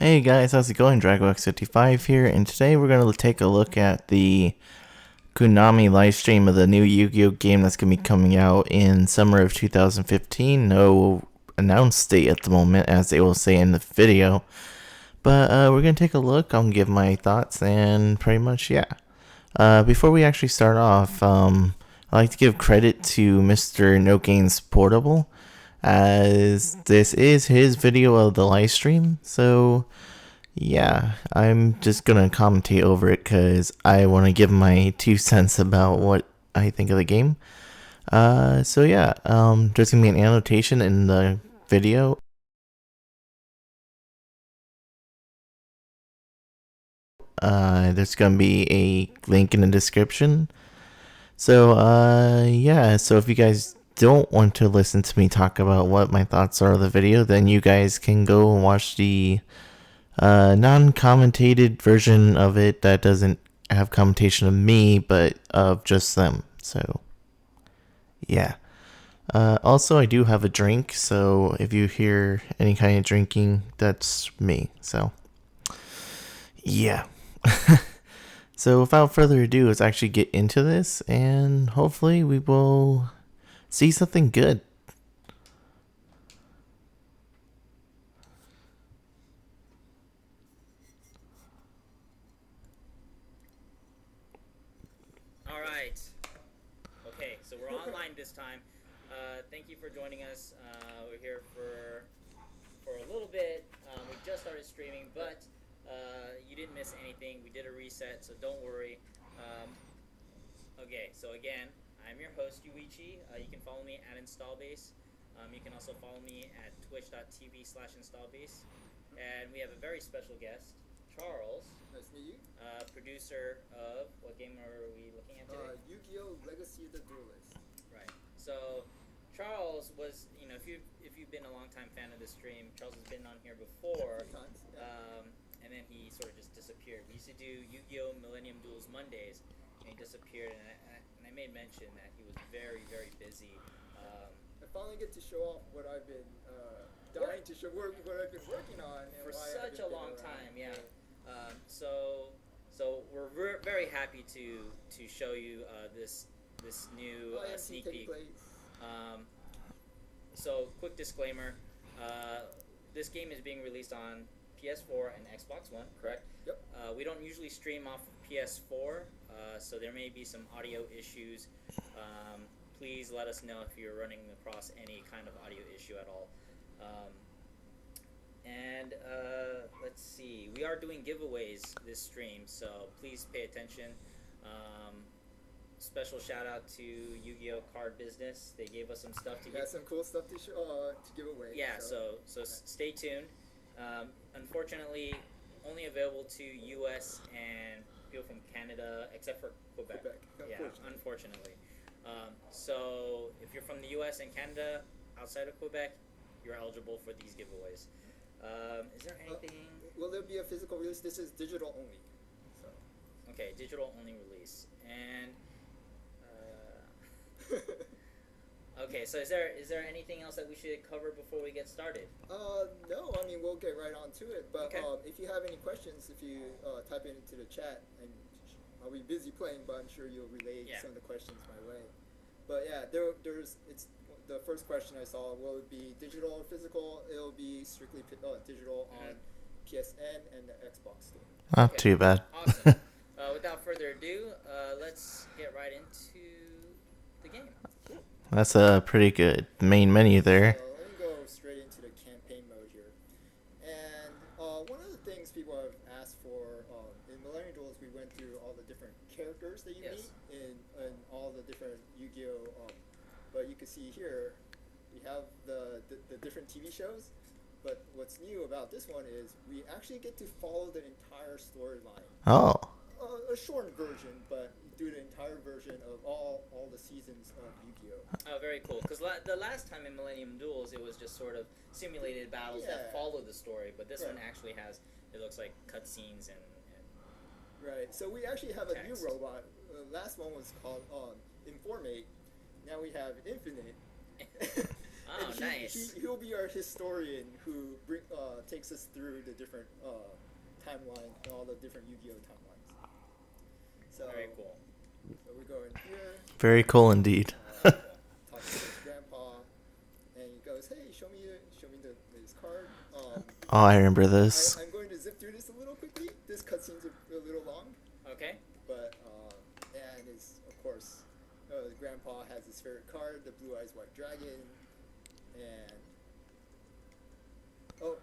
Hey guys, how's it going? Drago X55 here, and today we're going to take a look at the Konami livestream of the new Yu-Gi-Oh game that's going to be coming out in summer of 2015. No announced date at the moment, as they will say in the video. But we're going to take a look, I'll give my thoughts, and pretty much, yeah. Before we actually start off, I'd like to give credit to Mr. No Gains Portable, as this is his video of the live stream. So yeah, I'm just gonna commentate over it because I want to give my 2 cents about what I think of the game. So yeah, there's gonna be an annotation in the video. There's gonna be a link in the description. So yeah, so if you guys don't want to listen to me talk about what my thoughts are of the video, then you guys can go and watch the non-commentated version of it that doesn't have commentation of me, but of just them. So yeah. Also, I do have a drink, so if you hear any kind of drinking, that's me. So yeah. So without further ado, let's actually get into this, and hopefully we will see something good. All right. Okay, so we're online this time. Thank you for joining us. We're here for a little bit. We just started streaming, but you didn't miss anything. We did a reset, so don't worry. Um, okay, so again, I'm your host, Yuichi. You can follow me at InstallBase. You can also follow me at twitch.tv/InstallBase. And we have a very special guest, Charles. Nice to meet you. Producer of, what game are we looking at today? Yugioh Legacy of the Duelist. Right. So Charles was, if you've been a long time fan of the stream, Charles has been on here before. Three times, yeah. And then he sort of just disappeared. We used to do Yu-Gi-Oh! Millennium Duels Mondays, and he disappeared. And I made mention that he was very, very busy. I finally get to show off what I've been dying to show, what I've been working on. And for why such a long around. time, yeah. So we're very happy to show you this new sneak peek. So quick disclaimer, this game is being released on PS4 and Xbox One, correct? Yep. We don't usually stream off PS4, so there may be some audio issues. Please let us know if you're running across any kind of audio issue at all. Let's see, we are doing giveaways this stream, so please pay attention. Special shout out to Yu-Gi-Oh! Card Business. They gave us some stuff to some cool stuff to give away. Yeah, so stay tuned. Unfortunately, only available to U.S. and people from Canada, except for Quebec. Yeah, unfortunately. So if you're from the U.S. and Canada, outside of Quebec, you're eligible for these giveaways. Is there anything? Will there be a physical release? This is digital only. So. Okay, digital only release. And okay, so is there anything else that we should cover before we get started? No, I mean we'll get right on to it. But okay. If you have any questions, if you type it into the chat, and I'll be busy playing, but I'm sure you'll relay some of the questions my way. But yeah, it's the first question I saw. Will it be digital or physical? It'll be strictly digital on PSN and the Xbox store. Not too bad. Awesome. Without further ado, let's get right into the game. That's a pretty good main menu there. So let me go straight into the campaign mode here. And one of the things people have asked for in Millennium Duels, we went through all the different characters that you meet in all the different Yu-Gi-Oh! But you can see here, we have the different TV shows. But what's new about this one is we actually get to follow the entire storyline. Oh. A shortened version, but do the entire version of all the seasons of Yu-Gi-Oh! Oh, very cool. Because the last time in Millennium Duels, it was just sort of simulated battles that follow the story. But this one actually has, it looks like cutscenes and right. So we actually have text. A new robot. The last one was called Informate. Now we have Infinite. Oh, and nice. he'll be our historian who takes us through the different timeline, all the different Yu-Gi-Oh timelines. So, Very cool. So we go in here. Very cool indeed. Talking to his grandpa, and he goes, "Hey, show me this card." Oh, I remember this. I'm going to zip through this a little quickly. This cutscene's a little long, Okay. but and his of course, his grandpa has his favorite card, the Blue Eyes White Dragon, and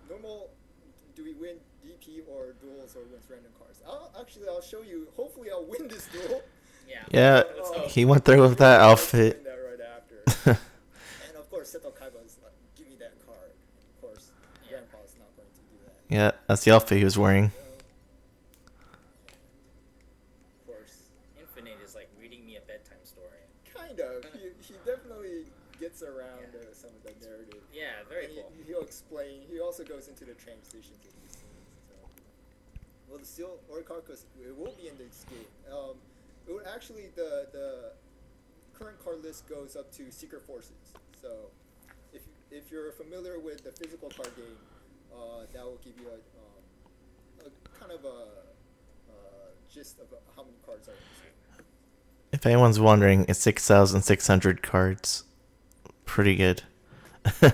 normal. Do we win DP or duels or wins random cards? I'll show you. Hopefully, I'll win this duel. Yeah. Yeah, Let's hope. he went there with that I'll outfit. win that right after. And of course, Seto Kaiba's like, "Give me that card." Of course, Grandpa's not going to do that. Yeah, that's the outfit he was wearing. Of course, Infinite is like reading me a bedtime story. kind of. He definitely gets around some of the narrative. Yeah, very And cool. He'll explain. He also goes into the transitions of these scenes. So, well, the Steel Orichalcos, it will be in this game. It would actually the current card list goes up to Secret Forces. So, if you're familiar with the physical card game, that will give you a kind of a gist of how many cards are in this game. If anyone's wondering, it's 6,600 cards. Pretty good. Alright.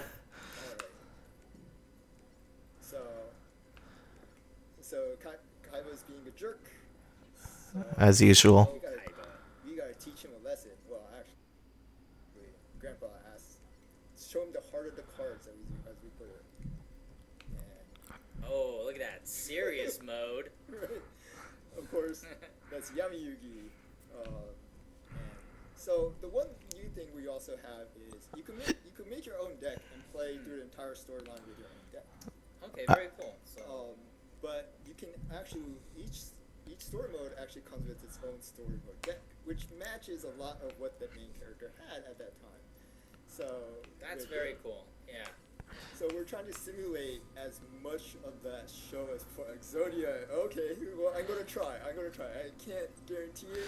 So Kaiba's being a jerk. So, As usual. we gotta teach him a lesson. Well, actually, Grandpa asks, show him the heart of the cards as we put it. And, Oh, look at that. Serious mode. right. Of course, that's Yami Yugi. So the one new thing we also have is you can make your own deck and play through the entire storyline with your own deck. Okay, very cool. So, But you can actually each story mode actually comes with its own story mode deck, which matches a lot of what the main character had at that time. So that's very cool. Yeah. So we're trying to simulate as much of that show as for Exodia. Okay, well I'm gonna try. I can't guarantee it.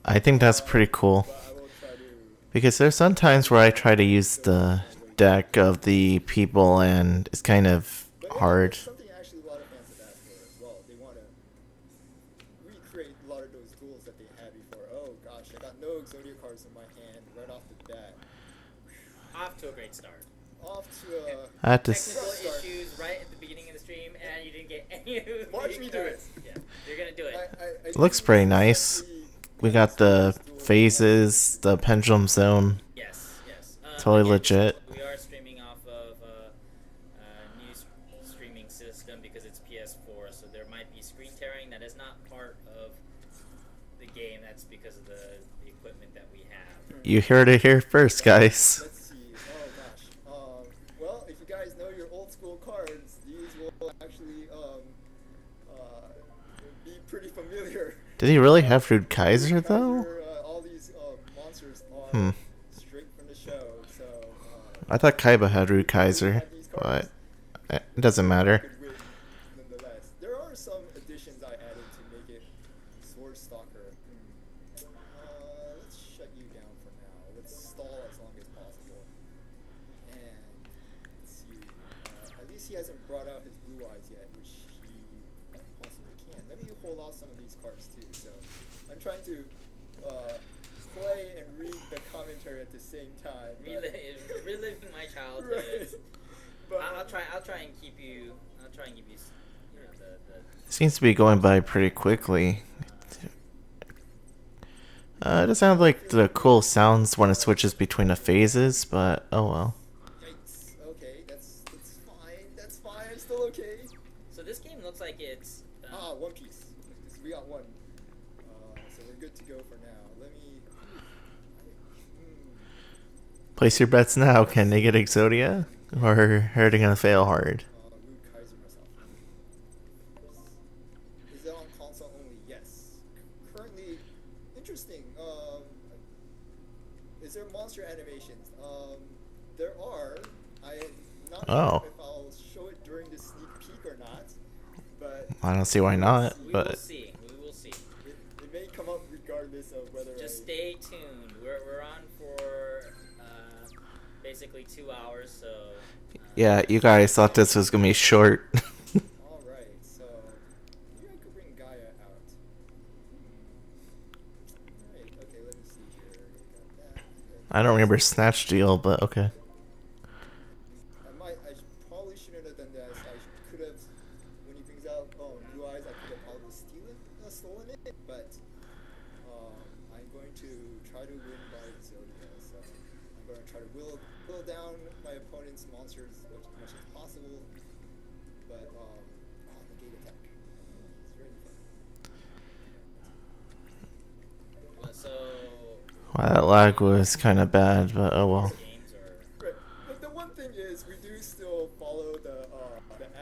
I think that's pretty cool. But I will try to. Because there's some times where I try to use the deck of the people and it's kind of But hard. it's something actually a lot of fans have asked for as well. They want to recreate a lot of those duels that they had before. Oh gosh, I got no Exodia cards in my hand right off the bat. Off to a great start. Off to a I had to Technical start. issues right at the beginning of the stream, and you didn't get any of the Watch me do it. cards. Yeah, you're gonna do it. Looks pretty nice. We got the phases, the pendulum zone. Yes, yes. Totally again, legit. We are streaming off of a new streaming system because it's PS4, so there might be screen tearing. That is not part of the game. That's because of the equipment that we have. You heard it here first, guys. Let's see. Oh gosh. Well, if you guys know your old school cards, these will actually be pretty familiar. Did he really have Rude Kaiser, though? All these monsters are straight from the show. So I thought Kaiba had Rude Kaiser, but it doesn't matter. could win nonetheless. There are some additions I added to make it Sword Stalker. Let's shut you down for now. Let's stall as long as possible. And let's see. At least he hasn't brought out his blue eyes yet, which he possibly can. Let me hold off some of these cards too. So I'm trying to play and read the commentary at the same time. but- Reliving my childhood. Right. But, I'll try and keep you. I'll try and give you. You know, the Seems to be going by pretty quickly. It doesn't sound like the cool sounds when it switches between the phases, but oh well. Yikes. Okay, that's fine. That's fine. I'm still okay. So this game looks like it's. One Piece. We got one. So we're good to go for now. Let me. Place your bets now. Can they get Exodia? Or are they gonna fail hard? Rude Kaiser myself. Is it on console only? Yes. Currently, interesting. Is there monster animations? There are. I'm not Oh. sure if I'll show it during the sneak peek or not, but I don't see why not, We will but see. We will see. it may come up regardless of whether Just I... stay tuned. We're on for basically 2 hours, so... Yeah, you guys thought this was gonna be short. Alright, so maybe I could bring Gaia out. Alright, okay, let me see here. Got that. I don't remember Snatch Deal, but okay. I probably shouldn't have done that. I could have, when he brings out Blue Eyes, I could have probably stolen it, but I'm going to try to win by Exodia. So I'm going to try to will down my opponent's monsters as much as possible. But negate attack. It's very fun. So... Wow, that lag was kind of bad, but oh well. Games are... Right. But the one thing is, we do still follow the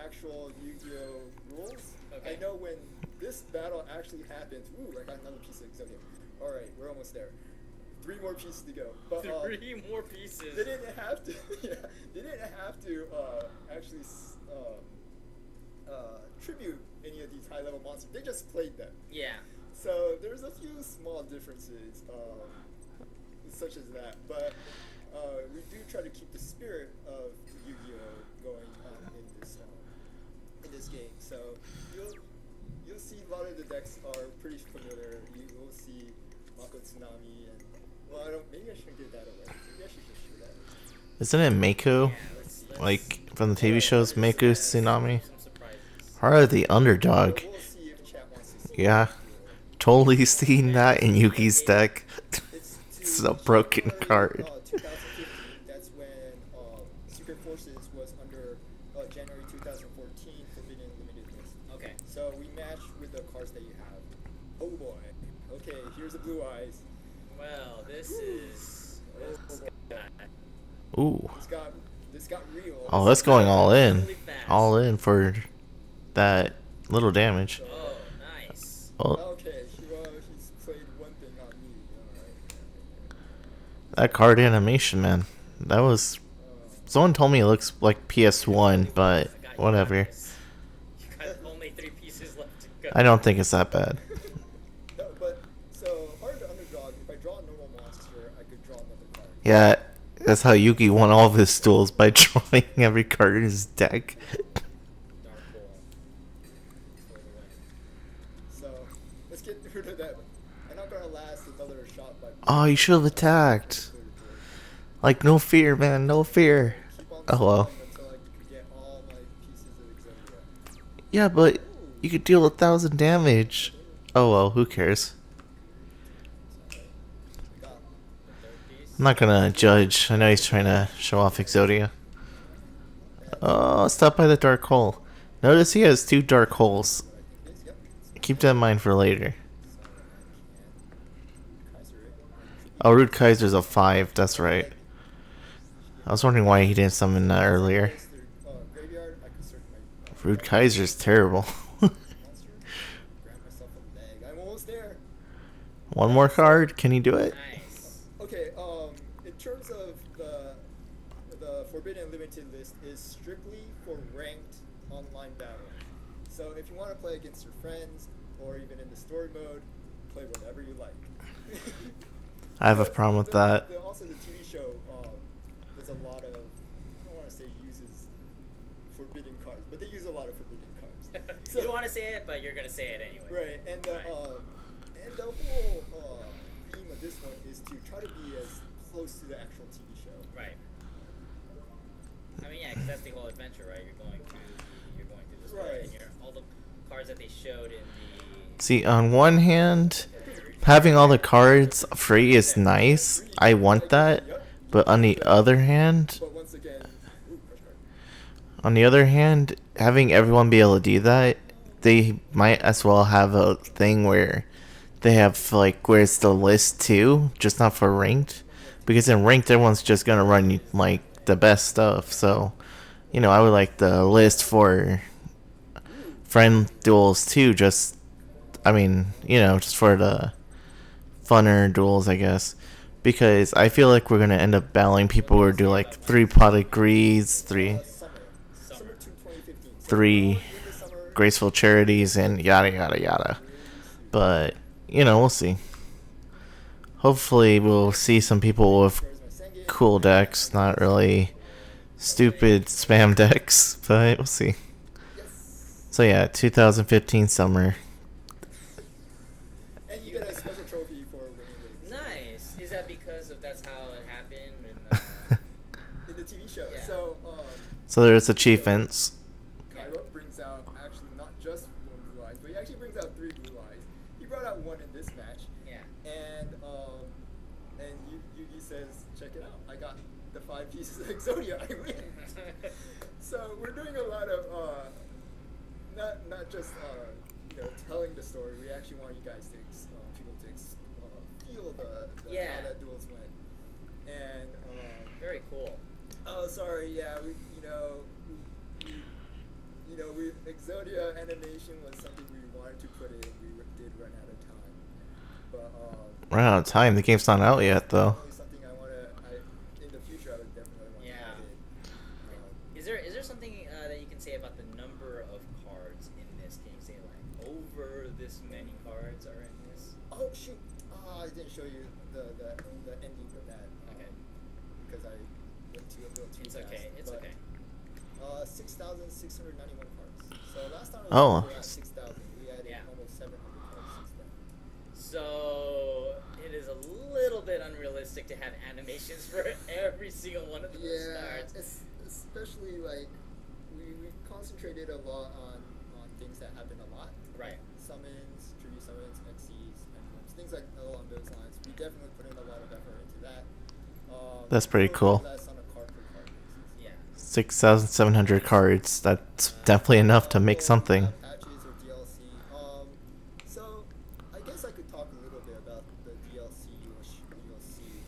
actual Yu-Gi-Oh rules. Okay. I know when this battle actually happens. Ooh, I got another piece of Exodia. All right, we're almost there. 3 more pieces to go. But 3 more pieces. they didn't have to. Yeah, they didn't have to actually tribute any of these high-level monsters. They just played them. Yeah. So there's a few small differences, such as that, but we do try to keep the spirit of Yu-Gi-Oh going in this game. So you'll see a lot of the decks are pretty familiar. You will see Mako Tsunami and maybe I shouldn't give that away. Maybe I should just show that. Isn't it Mako? Yeah, let's Like from the TV shows, Mako Tsunami? some surprises. Are the underdog? We'll see if chat wants to see. Yeah, totally seen that in Yuki's deck. It's a broken card. 2015, that's when Secret Forces was under January 2014 Forbidden Limited List. Okay. So we match with the cards that you have. Oh boy. Okay, here's the Blue Eyes. Well, this is... This guy. Ooh. This got real. Oh, that's going all in. Really fast. All in for that little damage. Oh, nice. Oh, Okay, he's played one thing on me. Alright. that card animation, man. That was... Someone told me it looks like PS1, but I got you whatever. guys. You got only 3 pieces left to go. I don't think it's that bad. No, but so hard to underdog. If I draw a normal monster, I could draw another card. Yeah, that's how Yuki won all of his duels, by drawing every card in his deck. Dark hole. For the win. So let's get rid of that. I'm not gonna last another shot by. Oh, you should have attacked. Like, no fear, man, no fear. Keep on Oh, well. stalling until I could get all my pieces of Exodia. Yeah, but you could deal 1,000 damage. Oh well, who cares? We got The third piece. I'm not gonna judge. I know he's trying to show off Exodia. Oh, stop by the dark hole. Notice he has 2 dark holes. this. Yep. Keep that in mind for later. Kaiser. Oh, Rude Kaiser's a 5, that's right. I was wondering why he didn't summon that earlier. Graveyard. I could search my Rude Kaiser's terrible. monster. Grab myself a bag. I'm almost there. One more card? Can he do it? Nice. Okay, in terms of the Forbidden Limited List is strictly for ranked online battle. So if you want to play against your friends or even in the story mode, play whatever you like. I have a problem with that. Also, the TV show there's a lot of, I don't want to say uses forbidden cards, but they use a lot of forbidden cards. You don't want to say it, but you're going to say it anyway. Right, and the whole theme of this one is to try to be as close to the actual TV show. Right. I mean, yeah, because that's the whole adventure, right? You're going through the story, Right. and all the cards that they showed in the... See, on one hand, having all the cards free is nice. I want that. But on the other hand, But once again, crush card. having everyone be able to do that, they might as well have a thing where they have, like, where it's the list too, just not for ranked. Because in ranked, everyone's just gonna run, like, the best stuff. So, you know, I would like the list for friend duels too, just, I mean, you know, just for the funner duels, I guess. Because I feel like we're going to end up battling people who do, like, 3 Pot Greeds, 3 Summer 2015. 3 Graceful Charities, and yada yada yada. But, you know, we'll see. Hopefully we'll see some people with cool decks, not really stupid spam decks, but we'll see. Yes. So yeah, 2015 summer. And you get a special trophy for winning it. Nice. Is that because of that's how it happened? In the TV show. Yeah. So there's achievements. Cairo brings out actually not just one blue eyes, but he actually brings out 3 blue eyes. He brought out 1 in this match. Yeah. And Yugi says, check it out. I got the 5 pieces of Exodia. I win. So we're doing a lot of not just telling the story. We actually want you guys to people to feel the how that duels went. And very cool. oh, sorry. Yeah, we Exodia animation was something we wanted to put in. We did run out of time, but Run out of time. The game's not out yet, though. something in the future I would definitely want to add in. Is there something that you can say about the number of cards in this? Can you say like over this many cards are in this? Oh shoot! I didn't show you the ending of that. Okay. Because I went a little too It's fast. okay. It's okay. 6,691 cards. So last time Oh. we were at 6,000. We added almost 700 cards since then. So it is a little bit unrealistic to have animations for every single one of those cards. Especially like we concentrated a lot on things that happen a lot. Right. Summons, tribute summons, XCs, pendulums, things like along those lines. We definitely put in a lot of effort into that. That's pretty cool. That's on a card per card basis. Yeah. 6,700 cards. That's definitely enough to make something. Patches or DLC. So I guess I could talk a little bit about the DLC or DLC.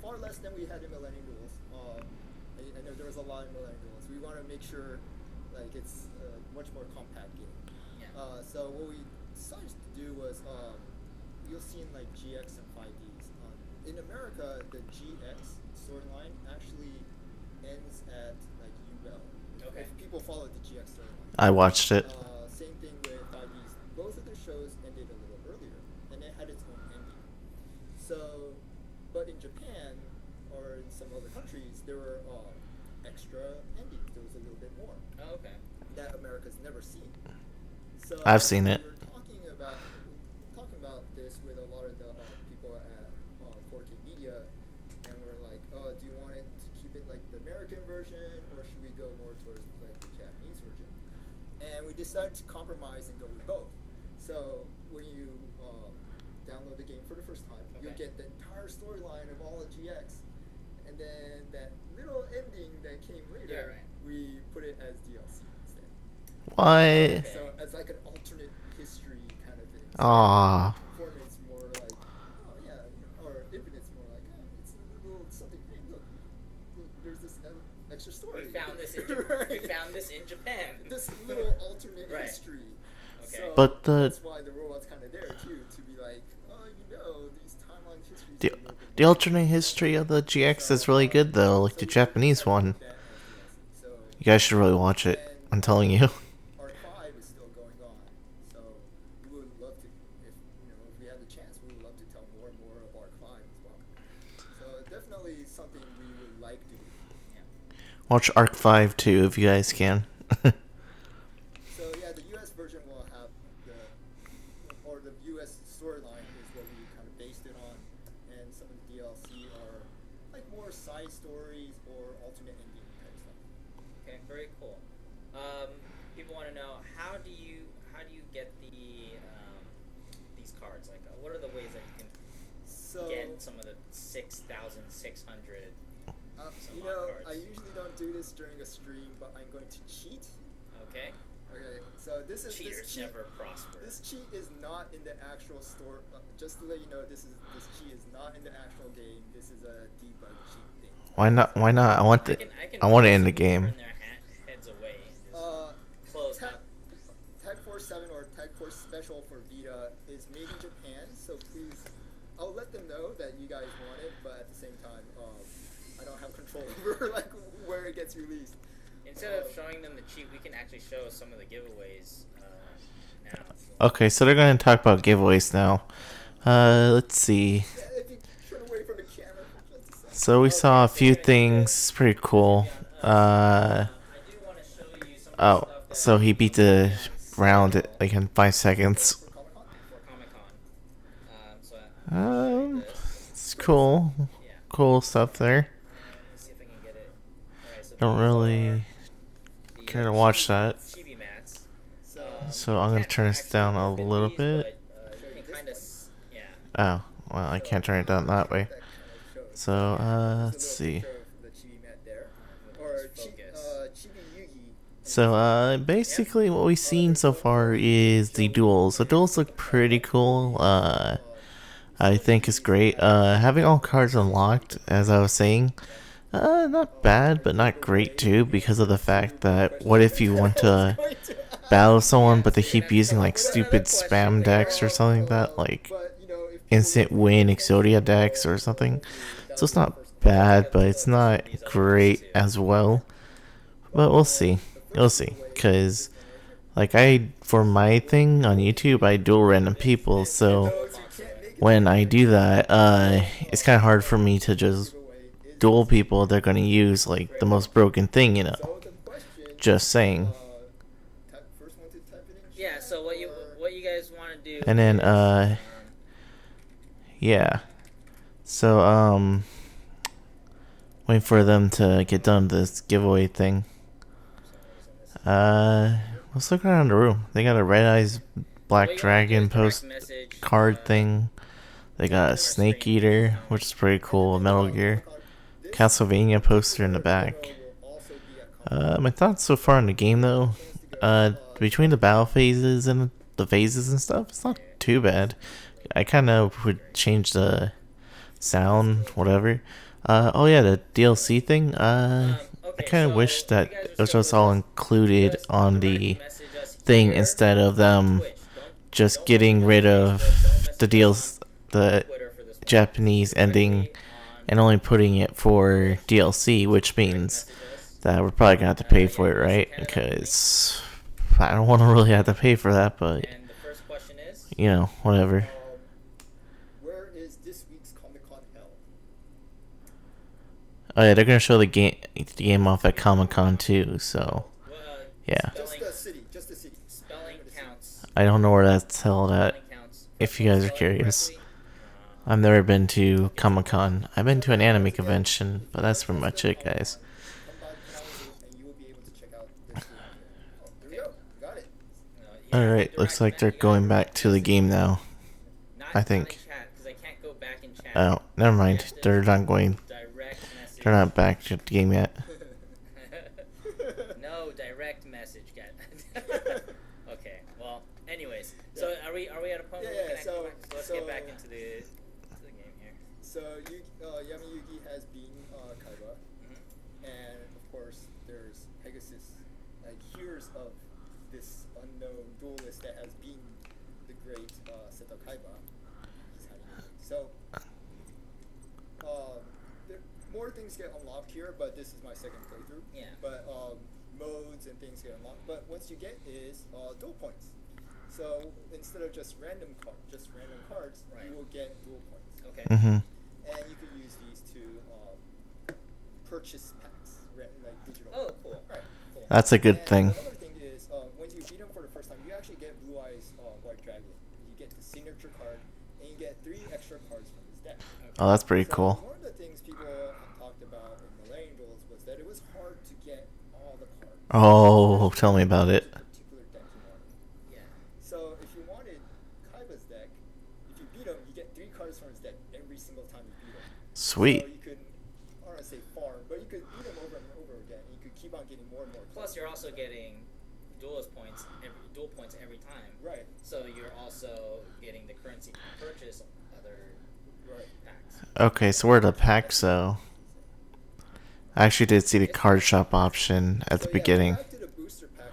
Far less than we had in Millennium Duels. I know there was a lot in Millennium Duels. We want to make sure like it's a much more compact game. Yeah. So what we decided to do was you'll see in like GX and 5Ds. In America, the GX storyline actually ends at like Yugioh. Okay. If people follow the GX storyline. I watched it. Same thing with 5Ds. Both of the shows ended a little earlier, and it had its own ending. So, but in Japan or in some other countries, there were extra endings. There was a little bit more. Oh, okay. That America's never seen. So I've seen it. We were talking about this with a lot of the people at 4K Media, and we're like, do you want it to keep it like the American version, or should we go more towards like the Japanese version? And we decided to compromise and go with both. So when you download the game for the first time, you'll get the entire storyline of all of GX, and then that little ending that came later, we put it as DLC instead. What? So as like an alternate history kind of thing. So Aww. Fortnite's more like, or Infinite's more like, it's a little something. Hey, look, there's this extra story. We found this in we found this in Japan. This little alternate history. Okay. So But that's why the robot's kind of there too, to be like, these timeline histories. The alternate history of the GX is really good, though, like the Japanese one. You guys should really watch it. I'm telling you. Arc 5 is still going on, so we would love to, if we had the chance, we would love to tell more and more of Arc 5 as well. So definitely something we would like to do. Watch Arc 5 too, if you guys can. So yeah, the US version will have the US storyline is what we kind of based it on, and some of the DLC are like more side stories or alternate ending type stuff. Okay, very cool. People want to know how do you get these cards? Like, what are the ways that you can get some of the 6,600? Cards? I usually don't do this during a stream, but I'm going to cheat. Okay. Okay, so Cheaters never prosper. This cheat is not in the actual store. Just to let you know, this cheat is not in the actual game. This is a debug cheat thing. Why not? Why not? I want it in the game. Turn their heads away and just close up. Tag Force 7 or Tag Force Special for Vita is made in Japan, so please, I'll let them know that you guys want it, but at the same time, I don't have control over like where it gets released. Instead of showing them the cheat, we can actually show some of the giveaways now. Okay, so they're going to talk about giveaways now. Let's see. Yeah, if you turn away from the camera for just a second. So we saw a few things. Pretty cool. I do want to show you some of the Oh, stuff that so he beat the round like in 5 seconds. For Comic Con? for Comic Con. So I'll show you Um, this. it's cool. Yeah. Cool stuff there. Let's see if I can get it. Alright, so Don't these really are the, care to watch that. chibi mats. So, So I'm gonna Can't turn this actually down a open little these, bit. but, you can kind of, yeah. Oh, well, I can't turn it down that way. that kind of shows. So, There's a let's little see. picture of the chibi mat there. Or Chibi Yugi. So, basically what we've seen so far is the duels. The duels look pretty cool. I think it's great. Having all cards unlocked, as I was saying, not bad, but not great too, because of the fact that what if you want to battle someone, but they keep using like stupid spam decks or something like that, like instant win Exodia decks or something. So it's not bad, but it's not great as well. But we'll see. We'll see. Because, like, for my thing on YouTube, I duel random people, so when I do that, it's kind of hard for me to just duel people. They're going to use, like, the most broken thing, you know. Just saying. Yeah, so what you guys want to do And then, is, yeah. So, waiting for them to get done with this giveaway thing. Let's look around the room. They got a Red Eyes Black Dragon post card thing. They got a Snake Eater, which is pretty cool, a Metal Gear. Castlevania poster in the back. My thoughts so far in the game though, between the battle phases and the phases and stuff, it's not too bad. I kind of would change the sound, whatever. Oh yeah, the DLC thing, I kind of wish that it was just all included on the thing instead of them just getting rid of the Japanese ending and only putting it for DLC, which means that we're probably gonna have to pay for it, right? Because I don't want to really have to pay for that, but you know, whatever. Where is this week's Comic Con held? Oh yeah, they're gonna show the game off at Comic Con too, so yeah. Just the city. Just the city. Spelling counts. I don't know where that's held at. If you guys are curious, I've never been to Comic Con. I've been to an anime convention, but that's pretty much it, guys. And you will be able to check out this week. Oh, there we go. Got it. Alright, looks like they're going back to the game now. I think. Oh, never mind. They're not going. They're not back to the game yet. No direct message yet. Okay. Well, anyways, so are we at a point where we can so let's get back into the game here. So Yami Yugi has been Kaiba, and of course there's Pegasus, like hears of this unknown duelist that has been the great Seto Kaiba. So more things get unlocked here, but this is my second playthrough. Yeah. But modes and things get unlocked. But once you get is duel points. So instead of just random cards, you will get duel points. Okay. Mm-hmm. And you can use these to purchase packs, like digital. Oh, cool. Right. Cool. That's a good thing. Another thing is when you beat him for the first time, you actually get Blue Eyes White Dragon. You get the signature card, and you get 3 extra cards from his deck. Okay. Oh, that's pretty cool. One of the things people talked about in Millennium Duels was that it was hard to get all the cards. Oh, tell me about it. Particular deck you wanted. Yeah. So if you wanted Kaiba's deck, if you beat him, you get 3 cards from his deck every single time you beat him. Sweet. So you could, I don't want to say farm, but you could beat him over and over again, and you could keep on getting more and more cards. Plus, you're also getting duel points every time. Right. So you're also getting the currency to purchase other packs. Okay, so where are the packs though? I actually did see the card shop option at the beginning. Back to the booster pack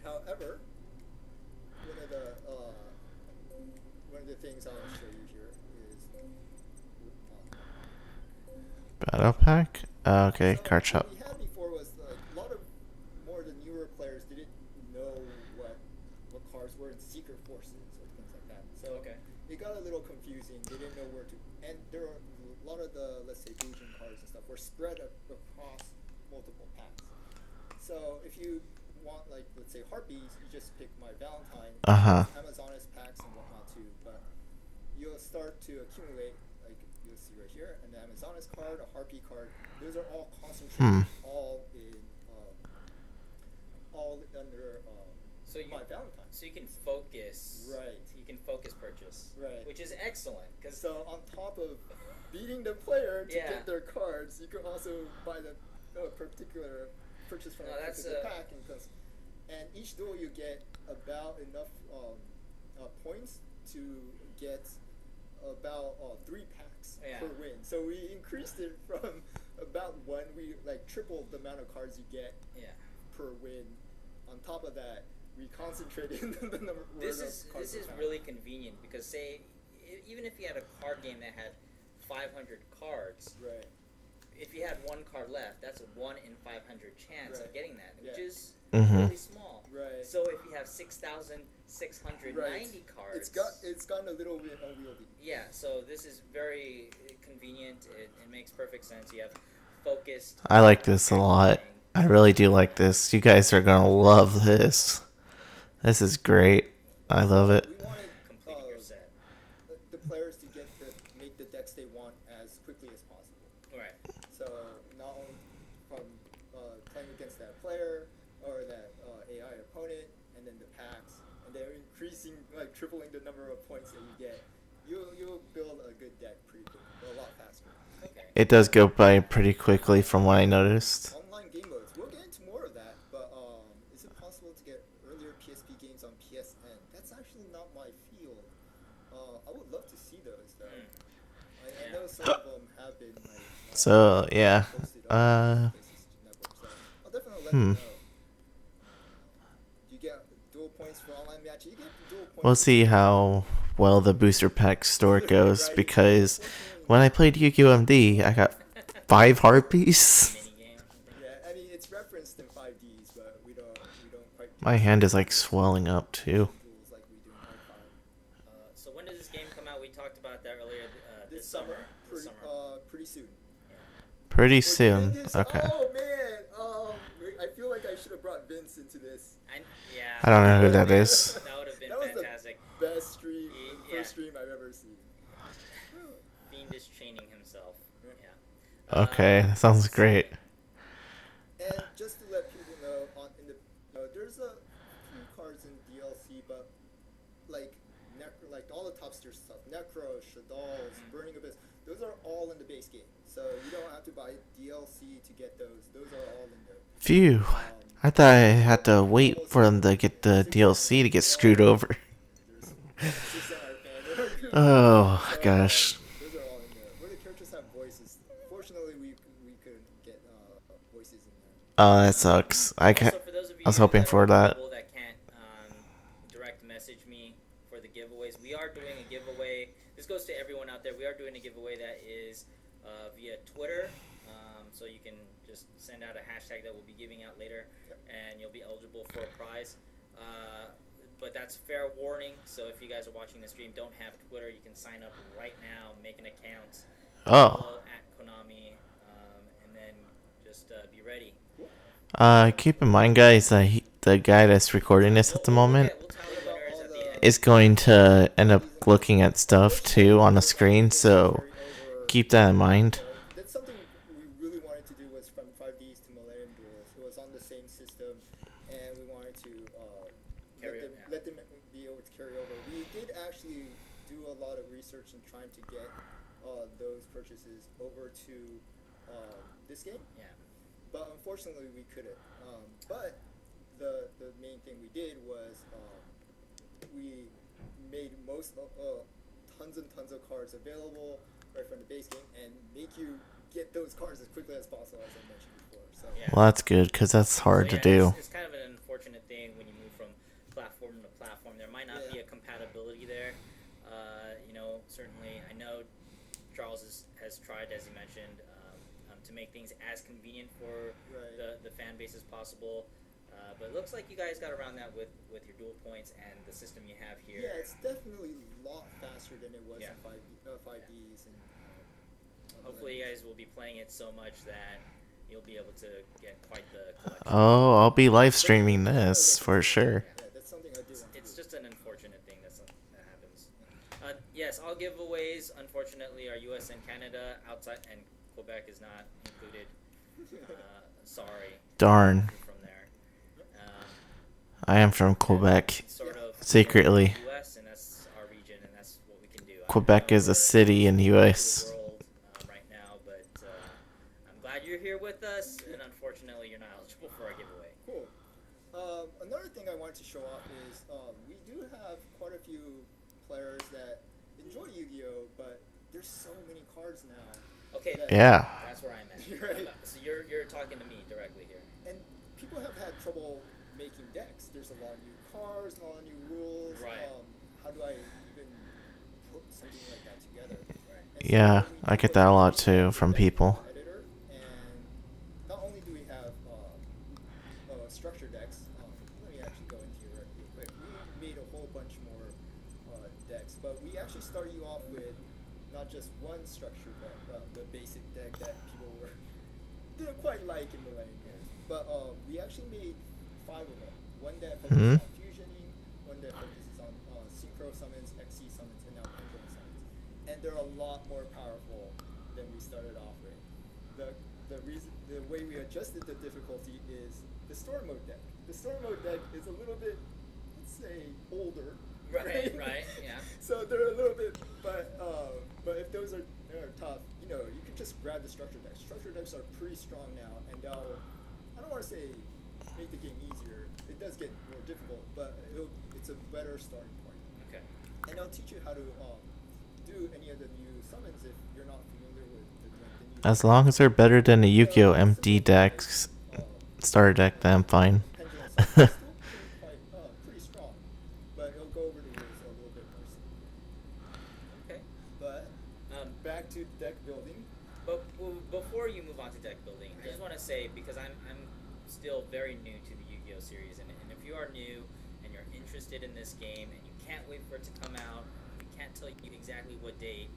model. However, one of the things I'll show you here is Battle pack? Okay, card shop. What we had before was a lot of more of the newer players didn't know what cards cards were in secret forces or things like that. So Okay. it got a little confusing. They didn't know where to, and there are a lot of the, let's say, Legion cards and stuff were spread across multiple packs. So if you want, like, let's say Harpies, you just pick My Valentine. Uh-huh. Amazoness packs and whatnot too, but you'll start to accumulate, like you'll see right here, an Amazoness card, a Harpy card. Those are all concentrated, all under So you, My Valentine. so you can focus. Right. You can focus purchase. Right. Which is excellent because So on top of beating the player to Yeah. get their cards, you can also buy the particular purchase from No, a that's particular pack, and each duel you get about enough points to get about 3 packs Yeah. per win. So we increased it from about 1. We like tripled the amount of cards you get yeah. per win. On top of that, we concentrated the number. This of is cards per pack. really convenient because say even if you had a card game that had 500 cards, Right. if you had 1 card left, that's a 1 in 500 chance of Right. getting that, which Yeah. is Mhm. really small. Right. So if you have 6,690 cards, It's gotten a little bit unwieldy. yeah. So this is very convenient. It makes perfect sense. You have focused. I like this a lot. I really do like this. You guys are gonna love this. This is great. I love it. We wanted Completing your set. the players to make the decks they want as quickly as possible. Right. So not only from playing against that player or that AI opponent, and then the packs, and they're increasing, like tripling the number of points that you get. You'll build a good deck pretty quick, a lot faster. Okay. It does go by pretty quickly from what I noticed. Online game modes. We'll get into more of that, but is it possible to get earlier PSP games on PSN? That's actually not my field. I would love to see those though. I know some of them have been like. So, yeah. Posted on PlayStation Network, so I'll definitely let you know. Do you get dual points for online matches? You get dual points. We'll see how well the booster pack store goes, because when I played Yu-Gi-Oh! MD, I got 5 Harpies. Minigame. Yeah, I mean it's referenced in 5Ds, but we don't quite. My hand is like swelling up too. Duels like we do in Archive. So when does this game come out? We talked about that earlier. This This summer. pretty, pretty soon. Pretty We're soon. doing this- Okay. Oh man, I feel like I should have brought Vince into this. Yeah. I don't know who that is. That would have been That was fantastic. the best stream, Yeah. first stream I've ever seen. Fiendish chaining himself. Yeah. Yeah. Okay, that sounds great. And just to let people know, there's a few cards in DLC, but like all the top tier stuff, Necro, Shadal's, Burning Abyss, those are all in the base game. So you don't have to buy DLC to get those. Those are all in there. Phew. I thought I had to wait for them to get the DLC to get screwed over. There's 6 fan. Oh, gosh. Those are all in there. Where the characters have voices. Fortunately, we couldn't get voices in there. Oh, that sucks. Also, for those of you I was hoping for are that. people that can't direct message me for the giveaways, we are doing a giveaway. This goes to everyone out there. We are doing a giveaway that is via Twitter. So you can just send out a hashtag that we'll be giving out later, and you'll be eligible for a prize. But that's fair warning. So if you guys are watching the stream, don't have Twitter, you can sign up right now, make an account, follow at Konami, and then just be ready. Keep in mind, guys, that the guy that's recording this at the moment We'll tell the winners at the end. is going to end up looking at stuff too on the screen, so keep that in mind. That's something we really wanted to do, was from 5Ds to Millennium Duels. It was on the same system, and we wanted to let them be able to carry over. We did actually do a lot of research in trying to get those purchases over to this game. Yeah. But unfortunately, we couldn't. But the main thing we did was we made tons and tons of cards available right from the base game, and make you get those cards as quickly as possible, as I mentioned before. So Yeah. Well, that's good, because that's hard to So, do. It's kind of an unfortunate thing when you move from platform to platform. There might not be a compatibility there. Certainly, I know Charles has tried, as he mentioned, to make things as convenient for Right. the fan base as possible. But it looks like you guys got around that with your dual points and the system you have here. Yeah, it's definitely a lot faster than it was Yeah. in 5Ds. And Hopefully you guys will be playing it so much that you'll be able to get quite the collection. Oh, I'll be live streaming this for sure. Yeah, that's something I do want to It's do. just an unfortunate thing that happens. Yes, all giveaways, unfortunately, are U.S. and Canada. Outside, and Quebec is not included. Sorry. Darn. From there. I am from Quebec. Sort of Secretly. U.S. and that's our region, and that's what we can do. Quebec is a city in the U.S. World, right now, but I'm glad you're here with us, and unfortunately, you're not eligible for our giveaway. Cool. Another thing I wanted to show off is we do have quite a few players that enjoy Yu-Gi-Oh, but there's so many cards now. Okay. Yeah. That's where I'm at. Right. So you're talking to me directly here. And people have had trouble making decks. There's a lot of new cards, a lot of new rules. Right. How do I even put something like that together? Right. And so Yeah, we I do get that a lot too deck from people. editor, and not only do we have structure decks. Let me actually go into here real quick. We made a whole bunch more decks, but we actually started you off with not just one structure deck, the basic deck that people didn't quite like in Millennium, but we actually made 5 of them. One that focuses on fusioning, one that focuses on synchro summons, XC summons, and now pendulum summons. And they're a lot more powerful than we started off with. The way we adjusted the difficulty is the storm mode deck. The storm mode deck is a little bit, let's say, older. Right. Yeah. So they're a little bit, but if those are tough, you can just grab the structure decks. Structure decks are pretty strong now, and I don't want to say make the game easier. It does get more difficult, but it's a better starting point. Okay. And they'll teach you how to do any of the new summons if you're not familiar with the new. As long as they're better than the Yugioh MD decks, starter deck, then I'm fine. Pendulum summons are still pretty strong, but it'll go over the rules a little bit more simply. Okay. But back to deck building. But before you move on to deck building, I just want to say, because I'm still very new to the Yu-Gi-Oh series, and if you are new and you're interested in this game and you can't wait for it to come out, we can't tell you exactly what date,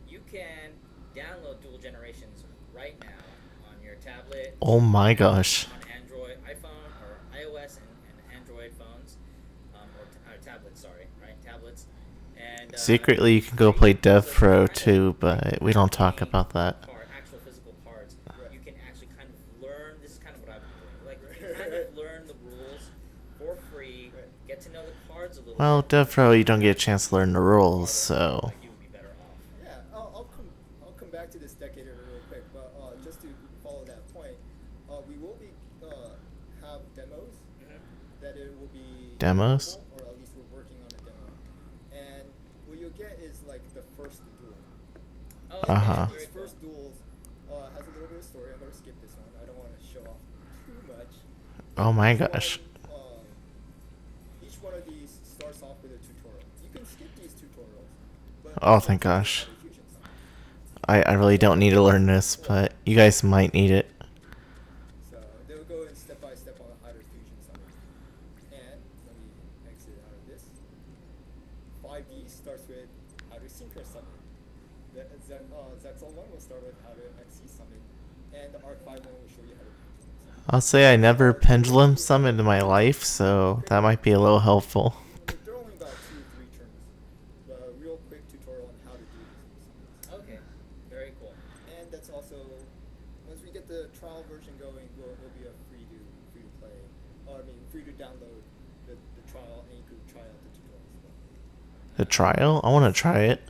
you can download Dual Generations right now on your tablet. Oh my gosh. On Android, iPhone, or iOS and Android phones, or tablets, tablets. And Secretly, you can go play DevPro too, but we don't talk about that. Actual physical cards, you can actually kind of learn. This is kind of what I've been doing. Like, you can kind of learn the rules for free, get to know the cards a little. Well, DevPro, you don't get a chance to learn the rules, so. You would be better off. Yeah, I'll come back to this deck editor real quick, but just to follow that point, we will be have demos that it will be Demos? or at least we're working on a demo, and what you'll get is like the first duel. Oh, Uh-huh. These first duels has a little bit of story. I'm gonna skip this one. I don't want to show off too much. Oh my gosh. Each one of these starts off with a tutorial. You can skip these tutorials. But Oh, thank gosh. I really don't need to learn this, but you guys might need it. So they'll go in step by step on how to fusion summon. And let me exit out of this. 5D starts with how to synchro summon. The Zexal 1 will start with how to XC summon. And the Arc 5 1 will show you how to pendulum summon. I'll say I never pendulum summoned in my life, so that might be a little helpful. They're only about 2-3 turns. The real quick tutorial on how to do these new summons. Okay. Very cool. And that's also, once we get the trial version going, it'll be a free to play, free to download the trial, and you could try out the tutorial as well. The trial? I want to try it.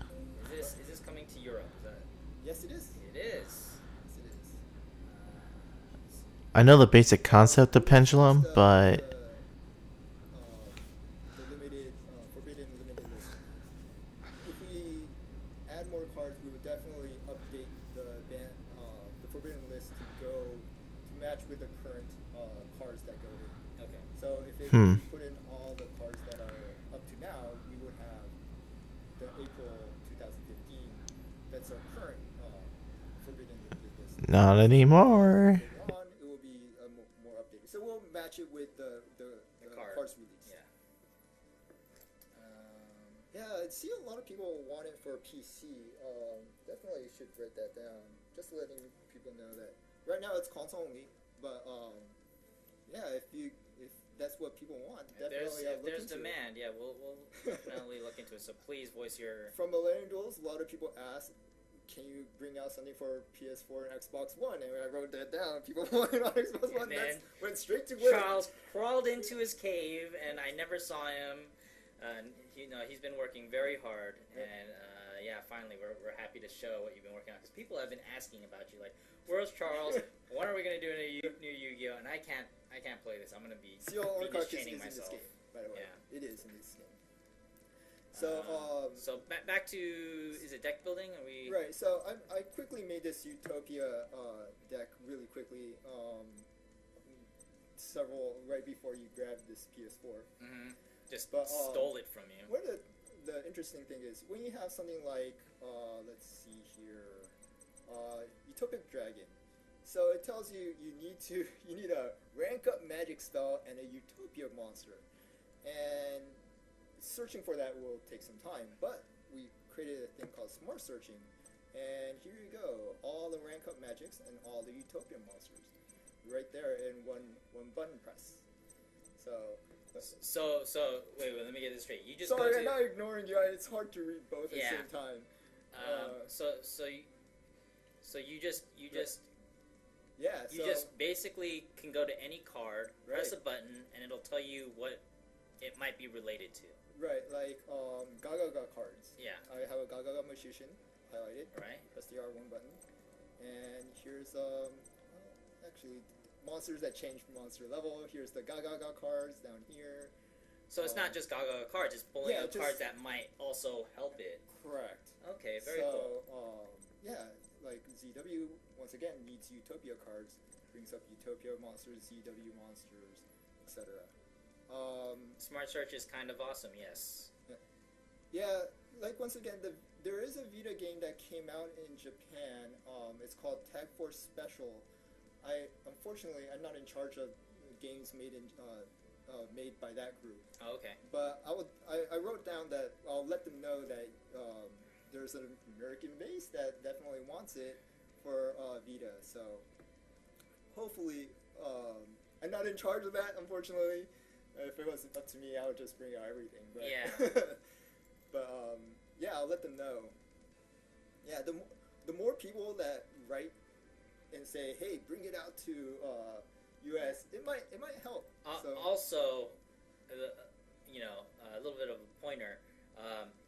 Is this coming to Europe? Is that? Yes, it is. It is. Yes, it is. I know the basic concept of pendulum, but The limited, forbidden limited list. If we add more cards, we would definitely update the forbidden list to match with the current cards that go in. Okay. So if we put in all the cards that are up to now, we would have the April 2015. That's our current forbidden limited list. not anymore. Later on, it will be more updated. So we'll match it with the I see a lot of people want it for PC. Definitely should write that down. Just letting people know that right now it's console only, but yeah, if that's what people want, definitely if look there's into demand, it. yeah, we'll definitely look into it. So please voice your. From Millennium Duels, a lot of people ask, can you bring out something for PS4 and Xbox One? And when I wrote that down, people wanted on Xbox One. That went straight to win. Charles crawled into his cave, and I never saw him. He's been working very hard, and yeah, finally we're happy to show what you've been working on, because people have been asking about you, like, where's Charles? When are we gonna do a new Yu-Gi-Oh? And I can't play this. I'm gonna be chaining myself. In this game, by the way. Yeah, it is in this game. So back to, is it deck building? Are we right? So I quickly made this Utopia deck really quickly. Several right before you grabbed this PS4. Mm-hmm. Just stole it from you. What the interesting thing is, when you have something like, let's see here, Utopic Dragon. So it tells you you need a rank up magic spell and a Utopia monster, and searching for that will take some time. But we created a thing called Smart Searching, and here you go, all the rank up magics and all the Utopia monsters, right there in one button press. So wait, let me get this straight. You just sorry, I'm not ignoring you. It's hard to read both at the same time. So you just yeah. You just basically can go to any card, press a button, and it'll tell you what it might be related to. Right, like Gaga cards. Yeah. I have a Gaga Magician highlighted. Right. Press the R1 button, and here's actually monsters that change monster level. Here's the Gaga cards down here. So it's not just Gaga cards; it's pulling out cards that might also help it. Correct. Okay, very cool. Yeah, like ZW once again needs Utopia cards, brings up Utopia monsters, ZW monsters, etc. Smart Search is kind of awesome. Yes. Yeah, like once again, there is a Vita game that came out in Japan. It's called Tag Force Special. Unfortunately, I'm not in charge of games made by that group. Oh, okay. But I wrote down that I'll let them know that there's an American base that definitely wants it for Vita. So hopefully, I'm not in charge of that, unfortunately. If it was up to me, I would just bring out everything. But, yeah. But yeah, I'll let them know. Yeah, the more people that write and say, "Hey, bring it out to U.S." It might help. Also, a little bit of a pointer.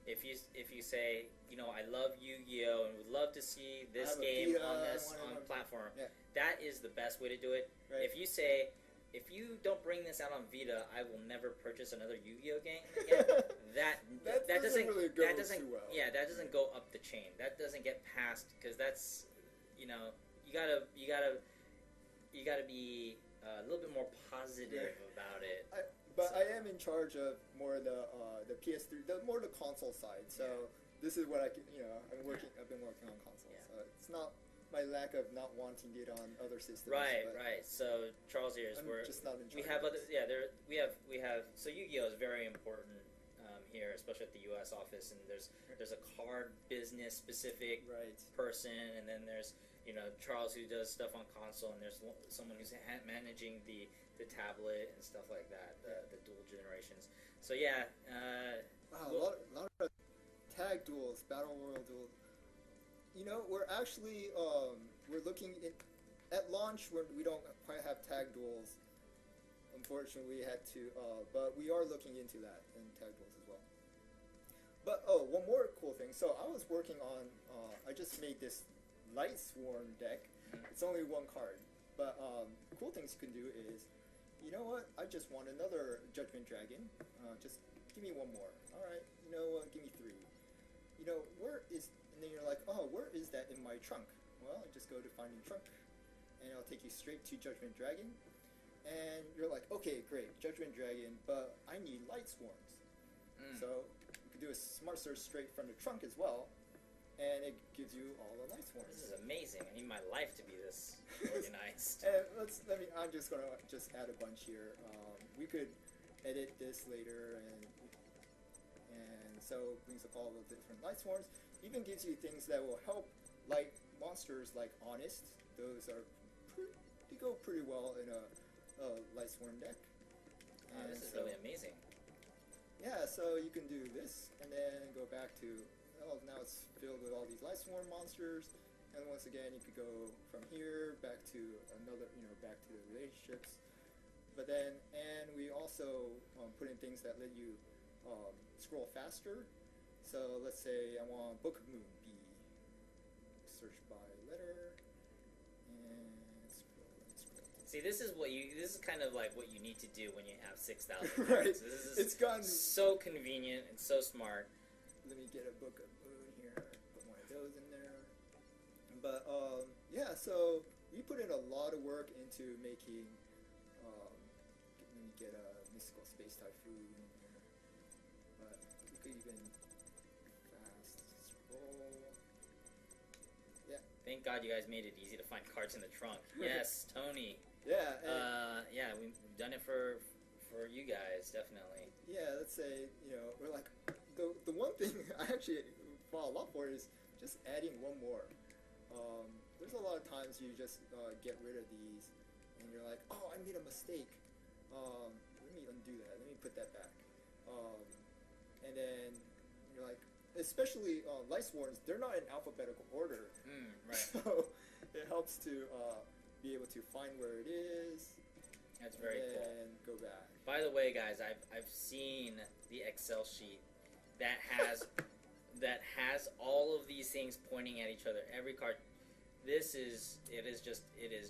If you say, I love Yu-Gi-Oh and would love to see this game on this platform, that is the best way to do it. Right. If you say, if you don't bring this out on Vita, I will never purchase another Yu-Gi-Oh game again. that doesn't really go too well. Yeah, that doesn't go up the chain. That doesn't get passed, because that's, you gotta be a little bit more positive about it. But I am in charge of more the PS3, more the console side. So this is what I can, I've been working on console. Yeah. So it's not my lack of not wanting it on other systems. Right. So Charles here is just not in charge. We have other, we have. So Yu-Gi-Oh is very important here, especially at the U.S. office. And there's a card business specific person, and then there's Charles, who does stuff on console, and there's someone who's managing the tablet and stuff like that, the dual generations. So yeah, wow, a lot of tag duels, battle royal duels. We're actually we're looking at launch. We don't quite have tag duels. Unfortunately, we had to, but we are looking into that in tag duels as well. But one more cool thing. So I was working on. I just made this Light Swarm deck. It's only one card, but cool things you can do is, you know what? I just want another Judgment Dragon. Just give me one more. All right. You know what? Give me three. Where is? And then you're like, oh, where is that in my trunk? Well, I just go to Finding Trunk, and it'll take you straight to Judgment Dragon. And you're like, okay, great, Judgment Dragon, but I need Light Swarms. So you can do a Smart Search straight from the trunk as well. And it gives you all the Light Swarms. This is amazing. I need my life to be this organized. And I'm just gonna add a bunch here. We could edit this later and So it brings up all the different light swarms. Even gives you things that will help light monsters like Honest. Those are they go pretty well in a light swarm deck. And this is really amazing. Yeah, so you can do this and then go back to, now it's filled with all these light swarm monsters. And once again, you could go from here back to another, back to the relationships. But then, and we also put in things that let you scroll faster. So let's say I want Book of Moon B. Search by letter and scroll. See, this is kind of like what you need to do when you have 6,000 Right. cards. This is It's gotten so convenient and so smart. Let me get a Book of Moon here. Put one of those in there. But yeah, so we put in a lot of work into making. Let me get a Mystical Space Typhoon in here. But you could even fast scroll. Yeah. Thank God you guys made it easy to find cards in the trunk. Yes, Tony. Yeah. Yeah, we've done it for you guys, definitely. Yeah, let's say, we're like, the one thing I actually fall a lot for is just adding one more. There's a lot of times you just get rid of these and you're like, oh, I made a mistake. Let me undo that. Let me put that back. And then you're like, especially light swarms, they're not in alphabetical order. Right. So it helps to be able to find where it is. That's very cool. And go back. By the way, guys, I've seen the Excel sheet that has all of these things pointing at each other. Every card. It is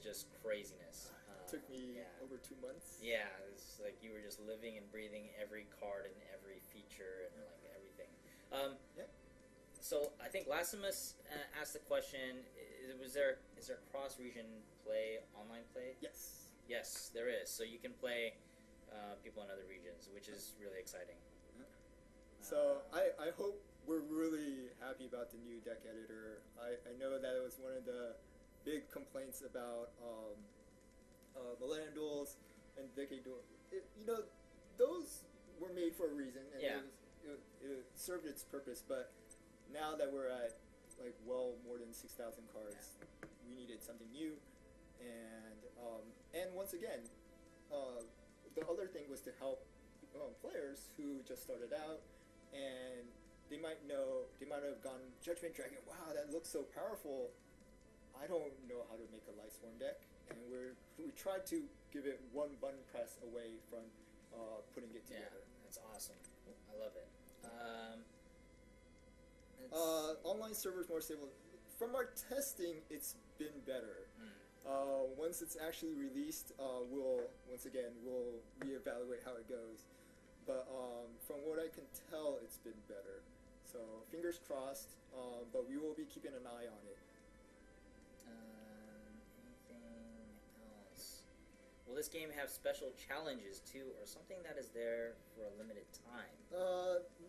just craziness. Took me over 2 months. Yeah, it's like you were just living and breathing every card and every feature and like everything. Yeah. So I think Lassimus asked the question: is there cross-region play, online play? Yes. Yes, there is. So you can play people in other regions, which is really exciting. So I hope we're really happy about the new deck editor. I know that it was one of the big complaints about Millennium Duels and Decade Duels. Those were made for a reason, and it served its purpose. But now that we're at like more than 6,000 cards, we needed something new. And once again, the other thing was to help players who just started out, and they might have gone Judgment Dragon. Wow, that looks so powerful. I don't know how to make a light swarm deck, and we tried to give it one button press away from putting it together. Yeah, that's awesome. I love it. Online servers more stable. From our testing, it's been better. Once it's actually released, we'll reevaluate how it goes. But from what I can tell, it's been better. So fingers crossed. But we will be keeping an eye on it. Anything else? Will this game have special challenges too, or something that is there for a limited time?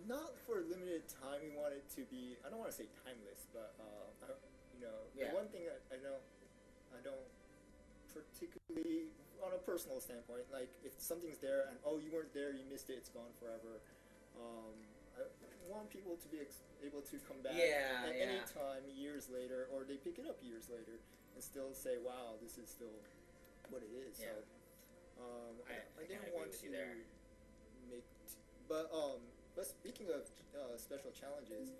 Not for a limited time. We want it to be. I don't want to say timeless, but the one thing I don't particularly, on a personal standpoint, like if something's there and you weren't there, you missed it, it's gone forever. I want people to be able to come back at any time years later, or they pick it up years later and still say, wow, this is still what it is. Yeah. So I didn't want to make but speaking of special challenges,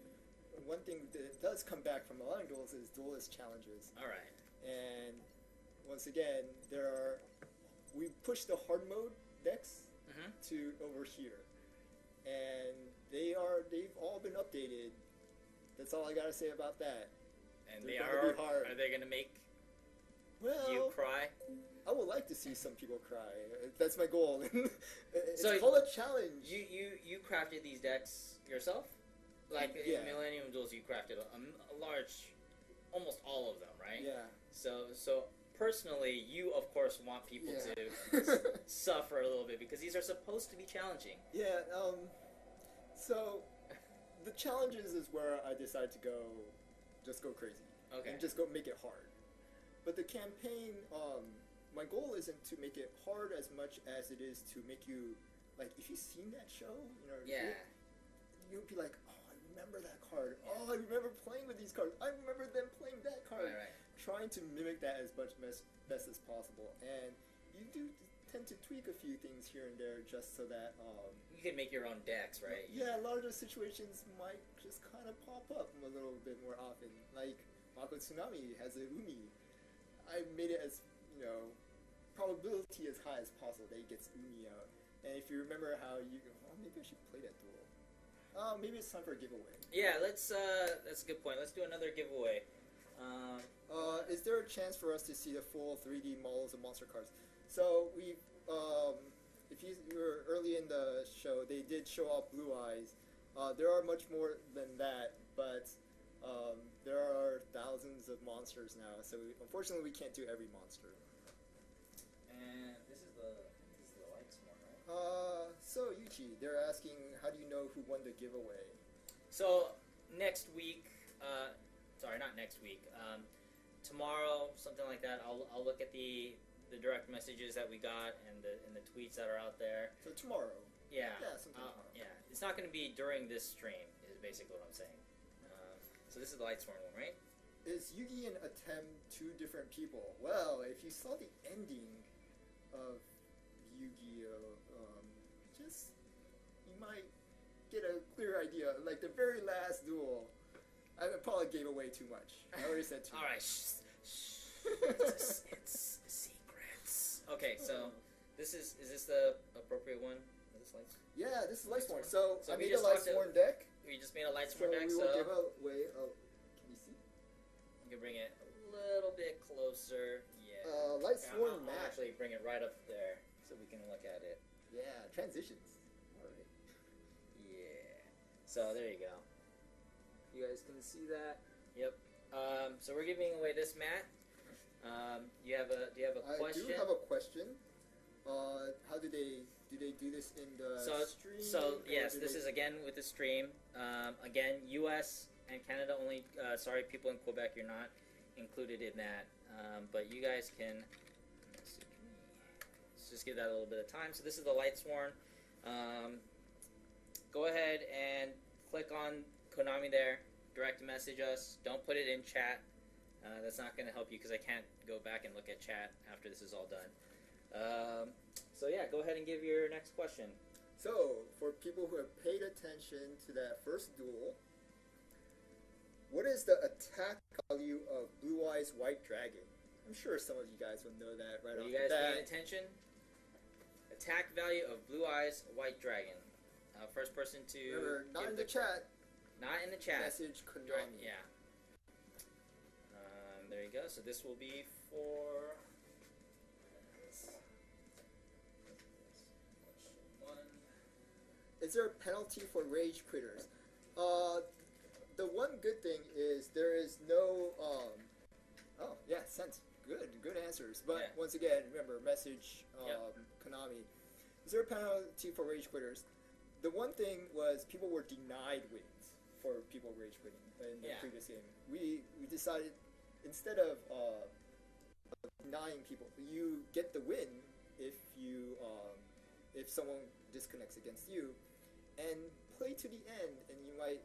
one thing that does come back from Millennium Duels is Duelist challenges. All right. And once again, we pushed the hard mode decks to over here, and they've all been updated. That's all I gotta say about that. And They're gonna be hard. Are they gonna make Well, you cry? I would like to see some people cry. That's my goal. It's So called a challenge. You crafted these decks yourself? Like in Millennium Duels, you crafted a large, almost all of them, right? Yeah. So personally, you of course want people to suffer a little bit because these are supposed to be challenging. Yeah. So the challenges is where I decide to just go crazy. Okay. And just go make it hard. But the campaign, my goal isn't to make it hard as much as it is to make you, like, if you've seen that show, you'll be like, oh, I remember that card. Oh, I remember playing with these cards. I remember them playing that card. Right. Trying to mimic that as much best as possible, and you do tend to tweak a few things here and there just so that you can make your own decks, right? Yeah, a lot of those situations might just kind of pop up a little bit more often. Like Mako Tsunami has a Umi. I made it as probability as high as possible that he gets Umi out. And if you remember how maybe I should play that duel. Maybe it's time for a giveaway. Yeah, let's. That's a good point. Let's do another giveaway. Is there a chance for us to see the full 3D models of monster cards? So we, if you were early in the show, they did show off Blue Eyes. There are much more than that, but there are thousands of monsters now. So unfortunately, we can't do every monster. And this is the lights one, right? So Yuchi, they're asking, how do you know who won the giveaway? So next week, sorry, not next week. Tomorrow, something like that. I'll look at the direct messages that we got and the tweets that are out there. So tomorrow. Yeah. Yeah, sometime tomorrow. Yeah, it's not going to be during this stream. Is basically what I'm saying. So this is the Lightsworn one, right? Is Yugi and Atem two different people? Well, if you saw the ending of Yugioh, you might get a clear idea. Like the very last duel, I probably gave away too much. I already said too much. All right, shh. It's secrets. Okay, so is this the appropriate one? Is this Lights? Yeah, this is Lightsworn. So I we made a just Lightsworn deck. We just made a Lightsworn So deck. we will give away. Can you see? You can bring it a little bit closer. Yeah. Lightsworn I'll map. actually bring it right up there so we can look at it. Yeah, transitions. All right. Yeah. So there you go. You guys can see that. Yep. So we're giving away this mat. Do you have a question? I do have a question. How do they do this in the stream? So yes, this is again with the stream. Again, U.S. and Canada only. Sorry, people in Quebec, you're not included in that. But you guys can. Let's just give that a little bit of time. So this is the Lightsworn. Go ahead and click on Konami there. Direct message us. Don't put it in chat. That's not going to help you because I can't go back and look at chat after this is all done. So yeah, go ahead and give your next question. So, for people who have paid attention to that first duel, what is the attack value of Blue Eyes White Dragon? I'm sure some of you guys will know that right Are off you the guys bat. paying attention? Attack value of Blue Eyes White Dragon. First person to Remember, not give in the chat. Not in the chat. Message Konami. Yeah. There you go. So this will be for. Is there a penalty for rage quitters? The one good thing is there is no. Oh yeah, sent. Good answers. But Yeah. once again, remember message Yep. Konami. Is there a penalty for rage quitters? The one thing was people were denied wins for people rage quitting in the Yeah. previous game. We decided instead of denying people, you get the win if you if someone disconnects against you, and play to the end, and you might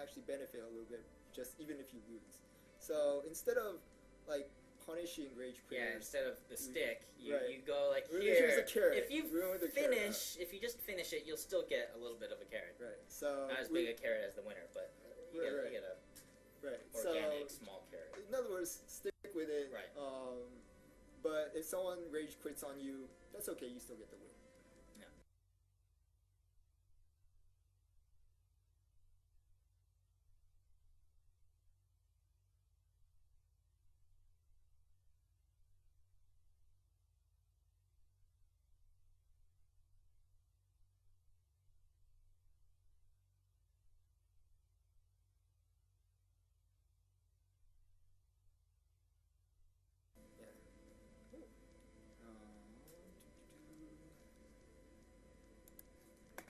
actually benefit a little bit just even if you lose. So instead of like punishing rage quitters, Yeah, instead of the stick, you, right. you go like We're here. gonna use a carrot. If you Ruin the carrot finish, if you just finish it, you'll still get a little bit of a carrot. right? So Not as big a carrot as the winner, but you Right, get right. a right. organic So small carrot. in other words, stick with it. Right. But if someone rage quits on you, that's okay. You still get the win. Yeah.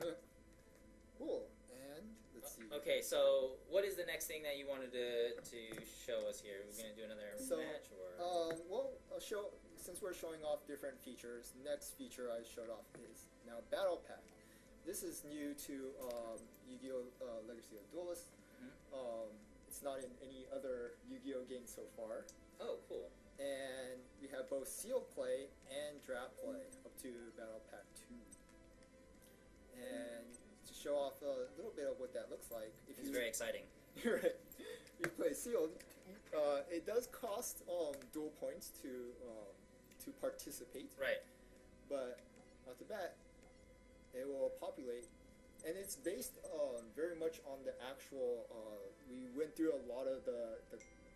Yeah. Cool. And let's see. Okay, so what is the next thing that you wanted to show us here? We're gonna do another So, match, or well, I'll show. Since we're showing off different features, next feature I showed off is now Battle Pack. This is new to Yu-Gi-Oh! Legacy of Duelist. Mhm. It's not in any other Yu-Gi-Oh! Game so far. Oh, cool. And we have both sealed play and draft play up to Battle Pack 2. And to show off a little bit of what that looks like, if It's very exciting. right, you play sealed. It does cost dual points to participate. Right. But off the bat, it will populate, and it's based very much on the actual. We went through a lot of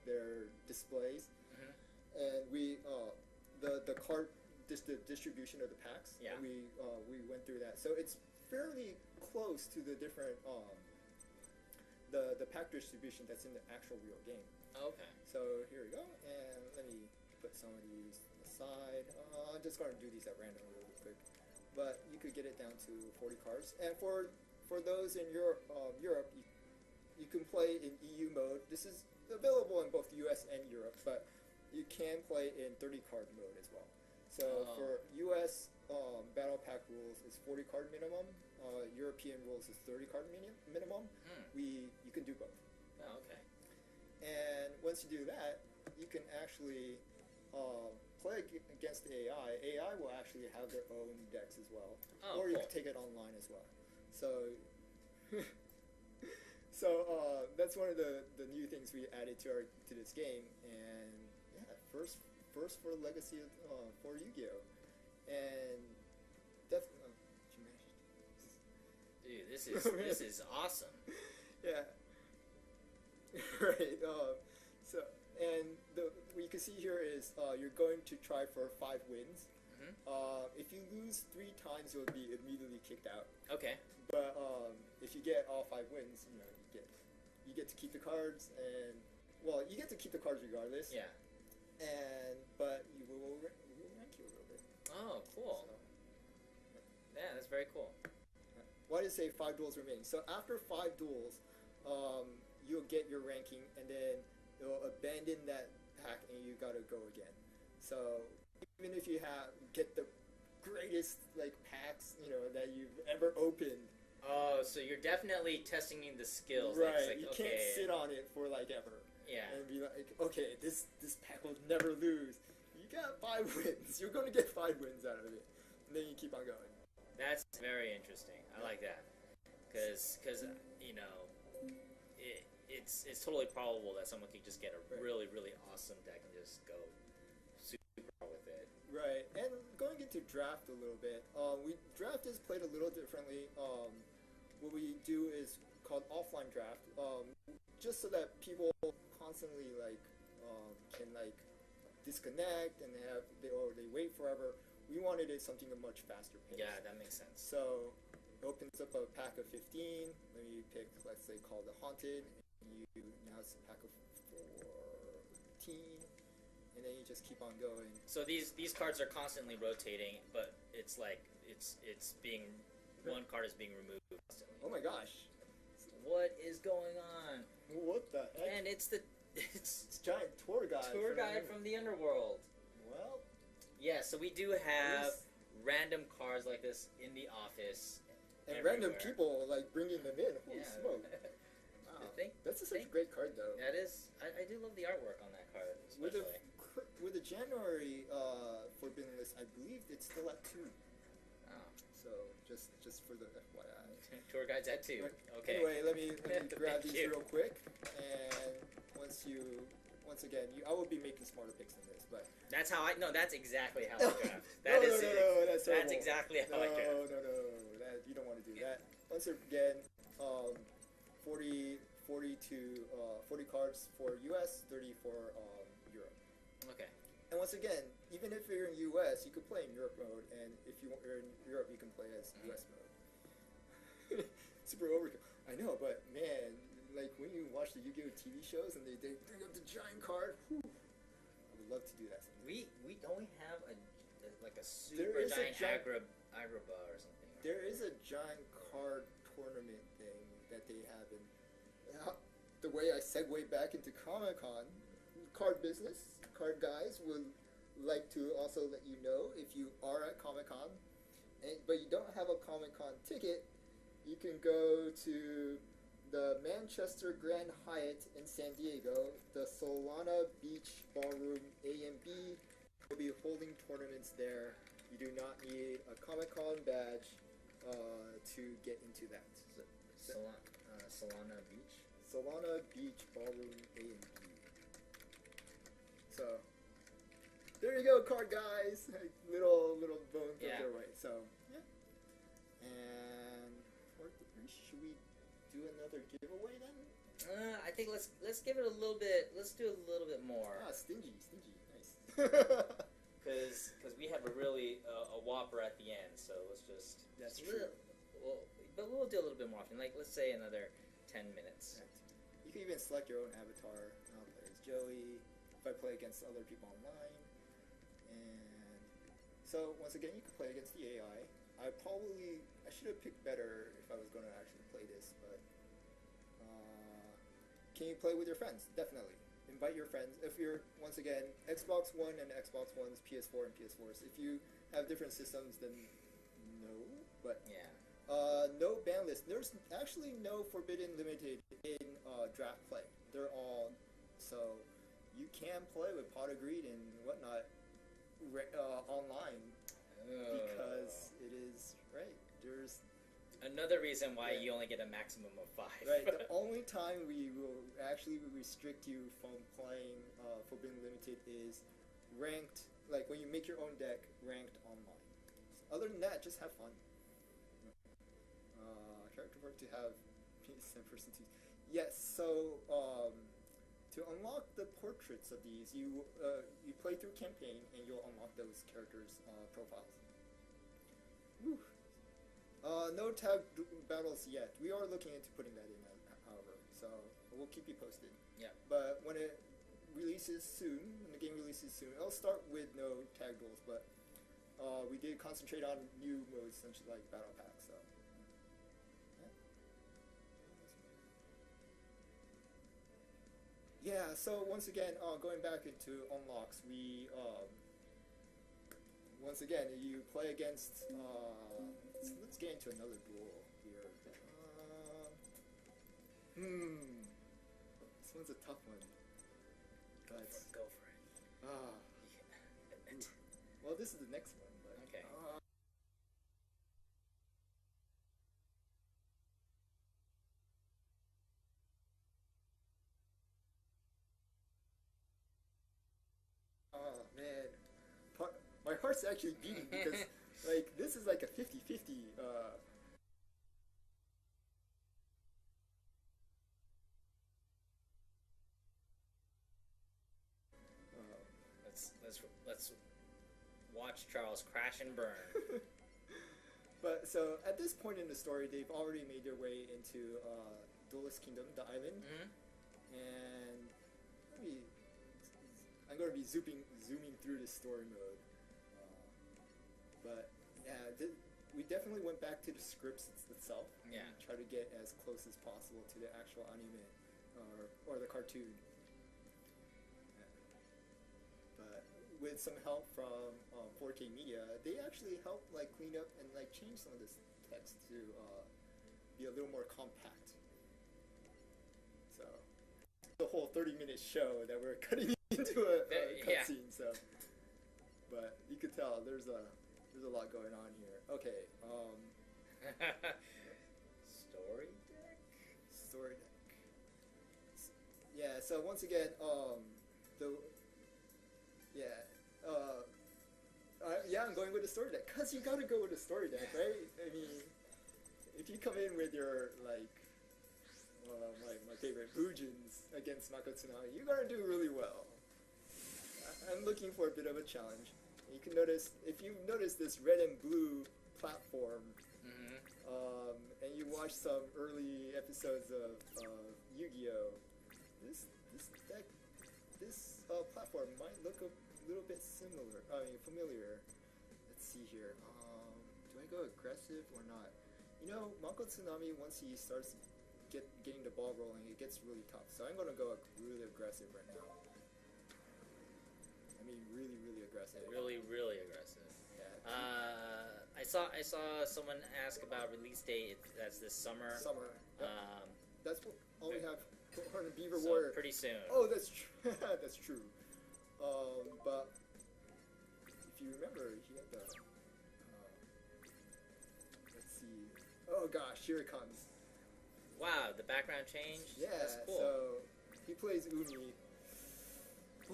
their displays, and we the card the distribution of the packs. Yeah. And we went through that, so it's fairly close to the different the pack distribution that's in the actual real game. Okay. So here we go, and let me put some of these aside. I'm just going to do these at random really quick, but you could get it down to 40 cards. And for those in Europe, you can play in EU mode. This is available in both US and Europe, but you can play in 30 card mode as well. So for US battle pack rules is 40 card minimum. European rules is 30 card minimum. You can do both. Oh, okay. And once you do that, you can actually play against the AI. AI will actually have their own decks as well, or you can take it online as well. So, that's one of the new things we added to this game. And yeah, first for Legacy for Yu-Gi-Oh, and definitely. Dude, this is awesome. Yeah. Right. So, and what you can see here is you're going to try for 5 wins. If you lose 3 times, you'll be immediately kicked out. Okay. But if you get all 5 wins, you get to keep the cards, and you get to keep the cards regardless. Yeah. But we will rank you a little bit. Oh, cool. So, yeah, that's very cool. Why did it say 5 duels remain? So after 5 duels, you'll get your ranking, and then it'll abandon that pack, and you gotta go again. So even if you get the greatest packs that you've ever opened. Oh, so you're definitely testing the skills. Right, you can't sit on it for ever. Yeah. And be like, okay, this pack will never lose. You got 5 wins. You're gonna get 5 wins out of it, and then you keep on going. That's very interesting. I like that, because it's totally probable that someone could just get a really awesome deck and just go super with it. Right, and going into draft a little bit, draft is played a little differently. What we do is called offline draft, just so that people constantly can disconnect and they wait forever. We wanted it something a much faster pace. Yeah, that makes sense. So it opens up a pack of 15. Let me pick, let's say, called the Haunted. And now it's a pack of 14, and then you just keep on going. So these cards are constantly rotating, but it's being one card is being removed constantly. Oh my gosh! What is going on? What the heck? And it's giant tour guide. From the underworld. Well. Yeah, so we do have random cards like this in the office. And everywhere. random people bringing them in. Holy smoke! Wow. That's such a great card, though. That is. I do love the artwork on that card, especially. With the January Forbidden List, I believe it's still at 2. Oh. So just for the FYI. Tour guides at 2. Okay. Anyway, let me grab these real quick, and once again, I will be making smarter picks than this, but that's how that's exactly how I draft. That's exactly how I draft. No, you don't want to do that. Once again, 40 cards for US, 30 for Europe. Okay. And once again, even if you're in US, you can play in Europe mode, and if you're in Europe, you can play as US mode. Super overkill. I know, but man, when you watch the Yu-Gi-Oh! TV shows and they bring up the giant card, whew, I would love to do that someday. We don't have a super giant Agrabah or something. There is a giant card tournament thing that they have in. The way I segue back into Comic-Con, card business, card guys would like to also let you know if you are at Comic-Con, but you don't have a Comic-Con ticket, you can go to the Manchester Grand Hyatt in San Diego, the Solana Beach Ballroom A and B. We'll be holding tournaments there. You do not need a Comic-Con badge to get into that. Solana Beach? Solana Beach Ballroom A and B. So, there you go, card guys. Little bones of their way. So, yeah. And should we do another giveaway then? I think let's give it a little bit. Let's do a little bit more. Stingy, nice. Because we have a really a whopper at the end, so let's just. That's true. But we'll do a little bit more often. Like let's say another 10 minutes. Right. You can even select your own avatar. I'll play as Joey. If I play against other people online, and so once again, you can play against the AI. I should have picked better if I was going to actually play this, but can you play with your friends? Definitely. Invite your friends. If you're, once again, Xbox One and Xbox Ones, PS4 and PS4s. If you have different systems, then no. But yeah. No ban list. There's actually no Forbidden Limited in draft play. They're all, so you can play with Pot of Greed and whatnot online. Because it is, right, there's... Another reason why you only get a maximum of 5. Right, the only time we will actually restrict you from playing Forbidden Limited is ranked, like when you make your own deck, ranked online. So other than that, just have fun. Character work to have peace and personality. Yes, so to unlock the portraits of these, you play through campaign and you'll unlock those characters' profiles. Whew. No tag battles yet. We are looking into putting that in, however, so we'll keep you posted. Yeah. But when it releases soon, when the game releases soon, it'll start with no tag duels, but we did concentrate on new modes such as like Battle Pack, so. Yeah, so once again, going back into unlocks, we, once again, you play against, let's get into another duel here. This one's a tough one. Go for it. Well, this is the next one, but. Okay. Oh, man. My heart's actually beating because, like, this is like a 50-50, Let's watch Charles crash and burn. But, so, at this point in the story, they've already made their way into, Duelist Kingdom, the island. And, I'm going to be zooming through the story mode. But yeah, we definitely went back to the scripts itself. Yeah. And try to get as close as possible to the actual anime or the cartoon. Yeah. But with some help from 4K Media, they actually helped like clean up and like change some of this text to be a little more compact. So the whole 30-minute show that we're cutting into a cutscene. So, but you could tell there's a lot going on here. Okay. Story deck. Yeah. So once again, I'm going with the story deck because you gotta go with the story deck, right? I mean, if you come in with your like, my favorite Bujins against Mako Tsunami, you're gonna do really well. I'm looking for a bit of a challenge. You can notice, if you notice this red and blue platform, and you watch some early episodes of Yugioh, this platform might look a little bit familiar. Let's see here. Do I go aggressive or not? You know, Mako Tsunami, once he starts getting the ball rolling, it gets really tough. So I'm gonna go really aggressive right now. I mean, really, really aggressive. Really, really aggressive. Yeah. I saw someone ask about release date. That's this summer. Summer. Yep. That's what all we have for Beaver So Warrior. pretty soon. Oh, that's true. That's true. But if you remember, he had the. Let's see. Oh gosh, here it comes. Wow, the background change. Yeah. That's cool. So he plays Umi.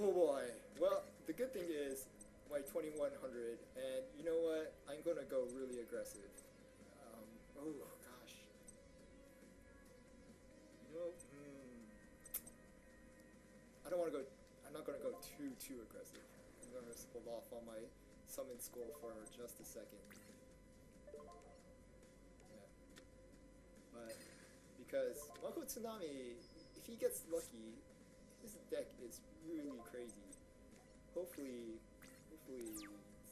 Oh boy. Well, the good thing is my 2100, and you know what? I'm gonna go really aggressive. Oh gosh. You know, I don't want to go. I'm not gonna go too aggressive. I'm gonna hold off on my summon skull for just a second. Yeah. But because Mako Tsunami, if he gets lucky, his deck is really crazy. Hopefully it's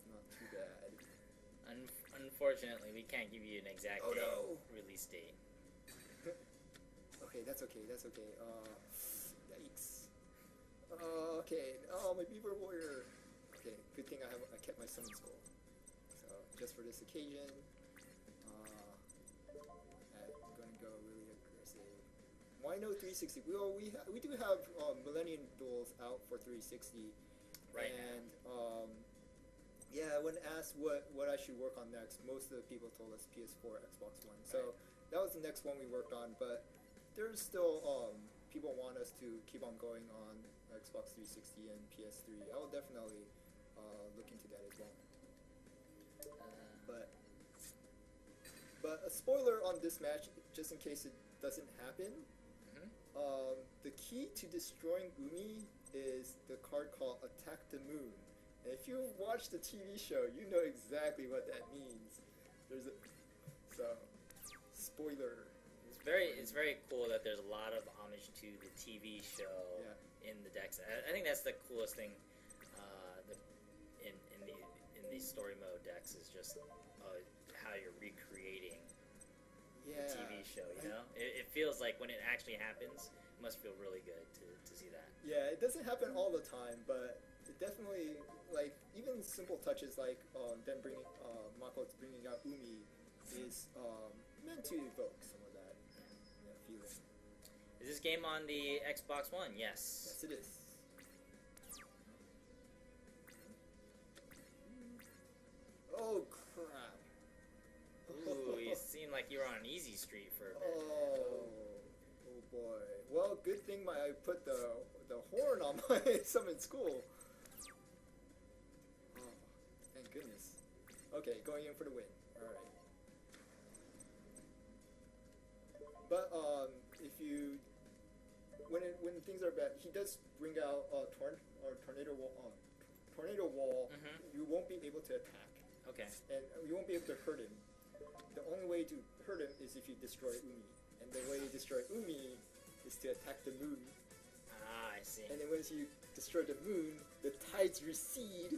not too bad. Unfortunately, we can't give you an exact release date. Okay, that's okay. Yikes. Okay. Oh, my Beaver Warrior. Okay, good thing I kept my summon skull. So just for this occasion, I'm gonna go really aggressive. Why no 360? Well, we do have Millennium Duels out for 360. Right. And yeah, when asked what I should work on next, most of the people told us PS4, Xbox One. So that was the next one we worked on. But there's still people want us to keep on going on Xbox 360 and PS3. I will definitely look into that as well. But a spoiler on this match, just in case it doesn't happen. The key to destroying Umi is the card called Attack the Moon. And if you watch the TV show, you know exactly what that means. Spoiler. It's very cool that there's a lot of homage to the TV show in the decks. I think that's the coolest thing in these story mode decks is just how you're recreating the TV show. You know, it feels like when it actually happens, it must feel really good to see that. Yeah, it doesn't happen all the time, but it definitely, like, even simple touches like them bringing Mako bringing out Umi is meant to evoke some of that feeling. Is this game on the Xbox One? Yes. Yes, it is. Oh crap! Ooh, you seem like you were on easy street for a bit. Oh boy. Well, good thing I put the horn on my summon school. Oh, thank goodness. Okay, going in for the win. All right. But if you when things are bad, he does bring out tornado wall. Tornado wall. You won't be able to attack. Okay. And you won't be able to hurt him. The only way to hurt him is if you destroy Umi. And the way you destroy Umi is to attack the moon. Ah, I see. And then once you destroy the moon, the tides recede,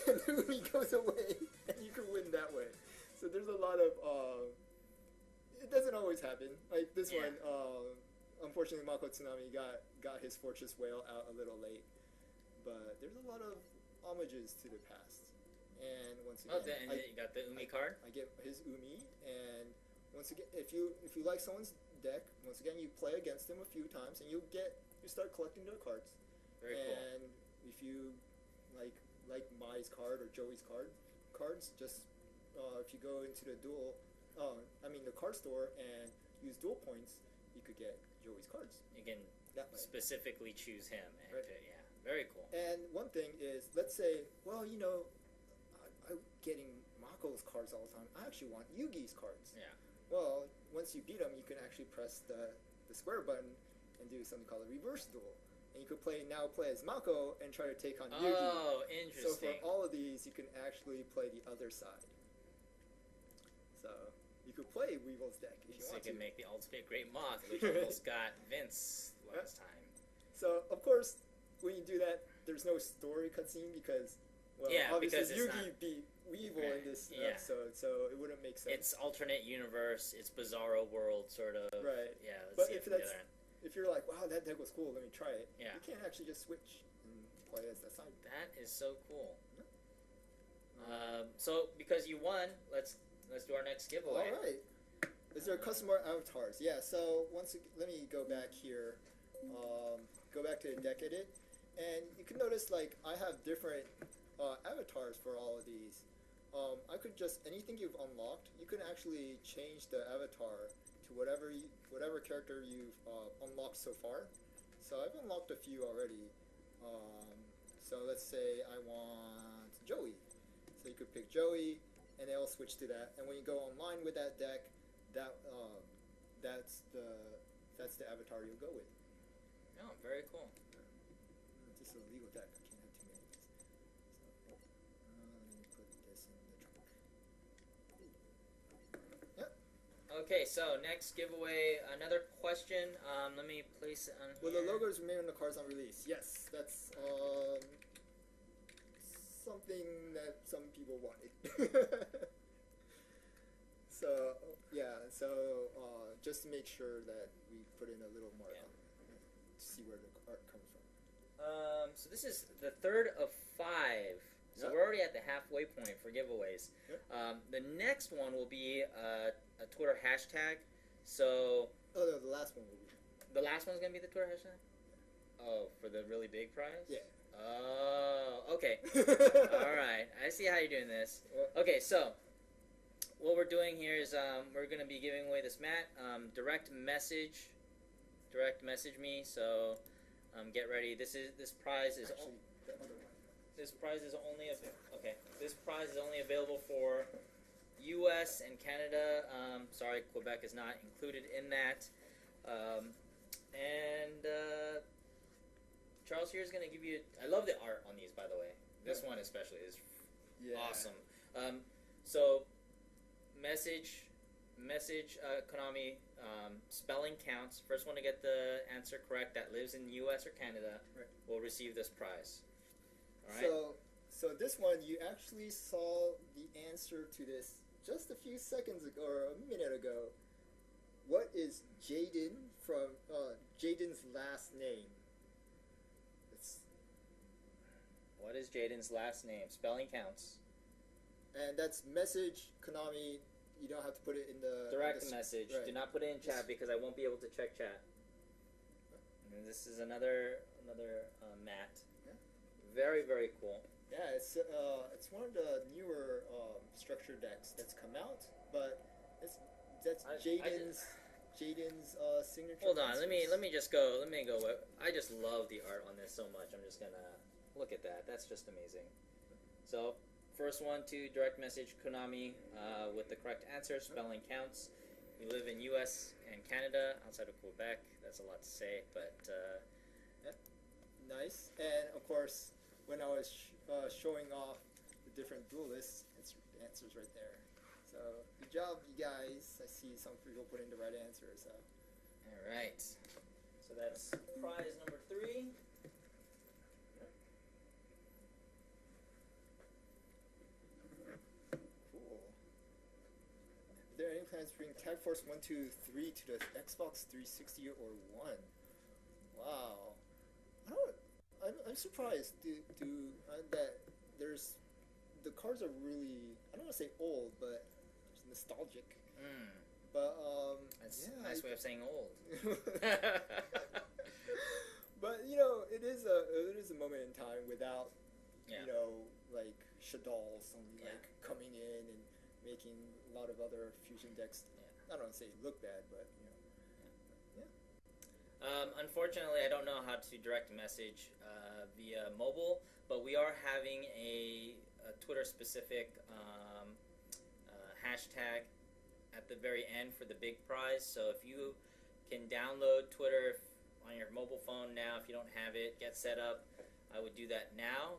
and Umi goes away, and you can win that way. So there's a lot of... it doesn't always happen. Like this one, unfortunately Mako Tsunami got his Fortress Whale out a little late. But there's a lot of homages to the past. And once again, you got the Umi card? I get his Umi, and once again, if you like someone's deck, once again you play against them a few times, and you start collecting their cards. Very cool. And if you like Mai's card or Joey's cards, just if you go into the the card store and use dual points, you could get Joey's cards. You can specifically choose him. And right. Very cool. And one thing is, let's say, well, I'm getting Mako's cards all the time. I actually want Yugi's cards. Yeah. Well, once you beat him, you can actually press the square button and do something called a reverse duel. And you could play as Mako and try to take on Yugi. Oh, interesting. So for all of these, you can actually play the other side. So you could play Weevil's deck if you want to. So you can make the ultimate Great Moth, which almost got Vince last time. So, of course, when you do that, there's no story cutscene because... Well, obviously Yugi beat Weevil in this episode, so it wouldn't make sense. It's alternate universe, it's Bizarro world, sort of. Right. Yeah, but if you're like, wow, that deck was cool, let me try it, you can't actually just switch and play as that side. That is so cool. So because you won, let's do our next giveaway. All right. Is there customer avatars? Yeah. So let me go back here. Go back to the deck edit, and you can notice like I have different avatars for all of these. I could just anything you've unlocked, you can actually change the avatar to whatever character you've unlocked so far. So I've unlocked a few already. So let's say I want Joey. So you could pick Joey, and it'll switch to that. And when you go online with that deck, that's the avatar you'll go with. Oh, very cool. This is a legal deck. I can't have too many of these. So, let me put this in the trunk. Yep. Okay, so next giveaway, another question. Let me place it on Will here. the logos remain on the cards on release? Yes, that's something that some people wanted. So just to make sure that we put in a little more to see where the art comes from. So this is the third of 5. So Yep. we're already at the halfway point for giveaways. Yep. The next one will be a Twitter hashtag. So Oh no, the last one will be. the last one's gonna be the Twitter hashtag. Oh, for the really big prize? Yeah. Oh, okay. All right. I see how you're doing this. Okay, so what we're doing here is we're going to be giving away this mat. Direct message me. So get ready. This prize is Actually, the other one. this prize is only This prize is only available for U.S. and Canada. Sorry, Quebec is not included in that. Charles here is going to give you. I love the art on these, by the way. This one especially is awesome. So, message, Konami, spelling counts. First one to get the answer correct that lives in the U.S. or Canada will receive this prize. All right. So this one, you actually saw the answer to this just a few seconds ago, or a minute ago. What is Jaden from Jaden's last name? What is Jaden's last name? Spelling counts. And that's message Konami. You don't have to put it in the Direct message. Right. Do not put it in chat because I won't be able to check chat. And this is another mat. Yeah. Very, very cool. Yeah, it's one of the newer structure decks that's come out, but that's Jaden's signature. Hold on, let me answers. just go. Let me go. I just love the art on this so much. I'm just gonna look at that. That's just amazing. So first one to direct message Konami with the correct answer. Spelling counts. You live in U.S. and Canada outside of Quebec. That's a lot to say, but Nice. And of course, when I was showing off the different duelists, the answer's right there. So good job, you guys. I see some people putting the right answer. So all right. So that's prize number 3. cool. Are there any plans to bring Tag Force 1, 2, 3 to the Xbox 360 or One? Wow. I'm surprised that there's the cards are really, I don't want to say old, but just nostalgic. But That's a nice way of saying old. But it is a moment in time without like Shadal's like coming in and making a lot of other fusion decks. I don't want to say look bad, but Unfortunately, I don't know how to direct message via mobile, but we are having a Twitter-specific hashtag at the very end for the big prize. So if you can download Twitter on your mobile phone now, if you don't have it, get set up. I would do that now.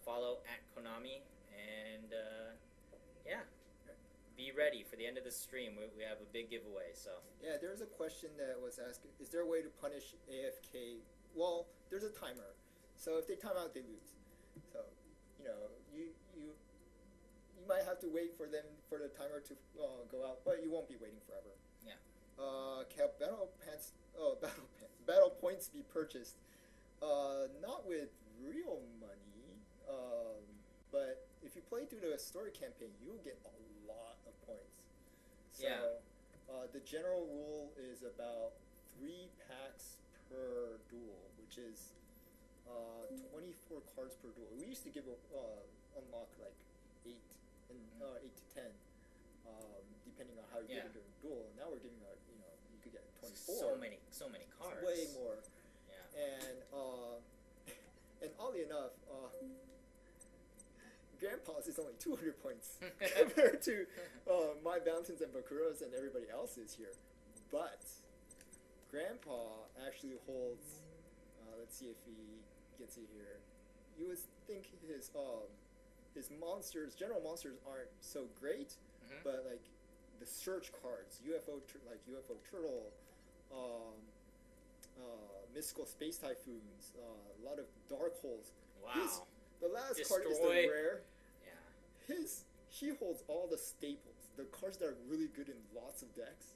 Follow @Konami, and be ready for the end of the stream. We have a big giveaway. So yeah, there's a question that was asked: is there a way to punish AFK? Well, there's a timer, so if they time out, they lose. So you might have to wait for the timer to go out, but you won't be waiting forever. Yeah. Can battle points be purchased? Not with real money, but if you play play through the story campaign, you'll get a lot of points. So, the general rule is about 3 packs per duel, which is 24 cards per duel. We used to give unlock like 8 and 8 to 10, depending on how you get into a duel. And now we're giving out, you could get 24. So many cards. It's way more. Yeah. And oddly enough, Grandpa's is only 200 points compared to my Mountains and Bakuras and everybody else's here. But Grandpa actually holds, let's see if he gets it here. You would think his monsters, general monsters, aren't so great, but like the search cards, UFO Turtle, Mystical Space Typhoons, a lot of Dark Holes. Wow. The last card is the rare. Yeah. He holds all the staples, the cards that are really good in lots of decks.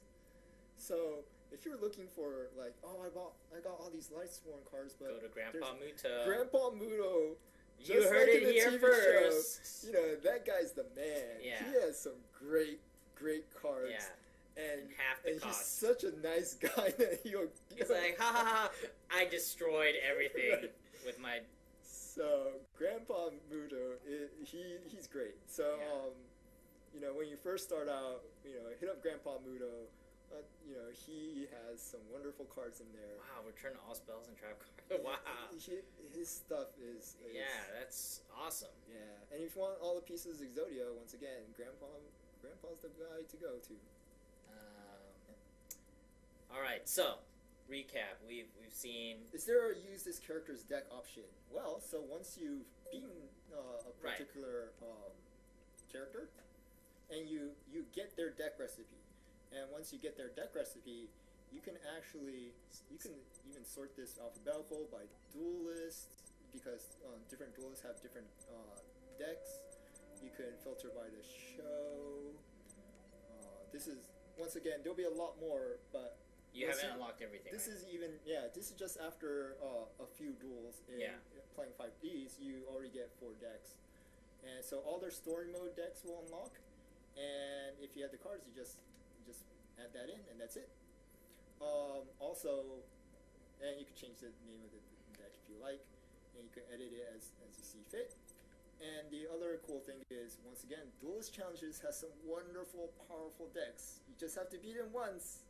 So if you're looking for like, I got all these Lightsworn cards, but go to Grandpa Muto. Grandpa Muto. You heard like it here TV first. Show, that guy's the man. Yeah. He has some great cards. Yeah. And half the he's cost. such a nice guy that he's like, ha ha ha! I destroyed everything with my. So Grandpa Muto, he's great. So when you first start out, hit up Grandpa Muto. He has some wonderful cards in there. Wow, return all spells and trap cards. Wow. His stuff is. Yeah, that's awesome. Yeah, and if you want all the pieces of Exodia, once again, Grandpa's the guy to go to. All right, so recap. We've seen. Is there a use this character's deck option? Well, so once you've beaten a particular character, and you get their deck recipe, and once you get their deck recipe, you can even sort this alphabetical by duelist, because different duelists have different decks. You can filter by the show. This is, once again, there'll be a lot more, but you haven't unlocked everything. This is this is just after a few duels in playing 5Ds. You already get 4 decks, and so all their story mode decks will unlock. And if you have the cards, you just add that in, and that's it. Also, and you can change the name of the deck if you like, and you can edit it as you see fit. And the other cool thing is, once again, Duelist Challenges has some wonderful, powerful decks. You just have to beat them once,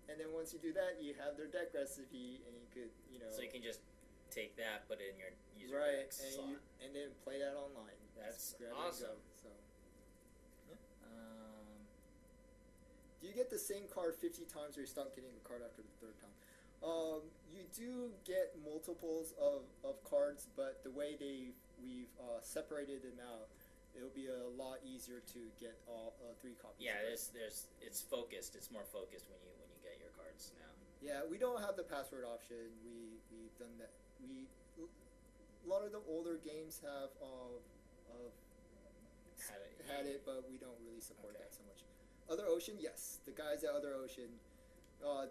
and then once you do that, you have their deck recipe, and you could, So you can just take that, put it in your user deck slot. And then play that online. That's grab awesome. And go. So, do you get the same card 50 times, or you stop getting the card after the 3rd time? You do get multiples of cards, but the way we've separated them out, it'll be a lot easier to get all 3 copies. Yeah, it's focused. It's more focused when you get your cards now. Yeah, we don't have the password option. We've done that. A lot of the older games have had it, but we don't really support that so much. Other Ocean, yes, the guys at Other Ocean,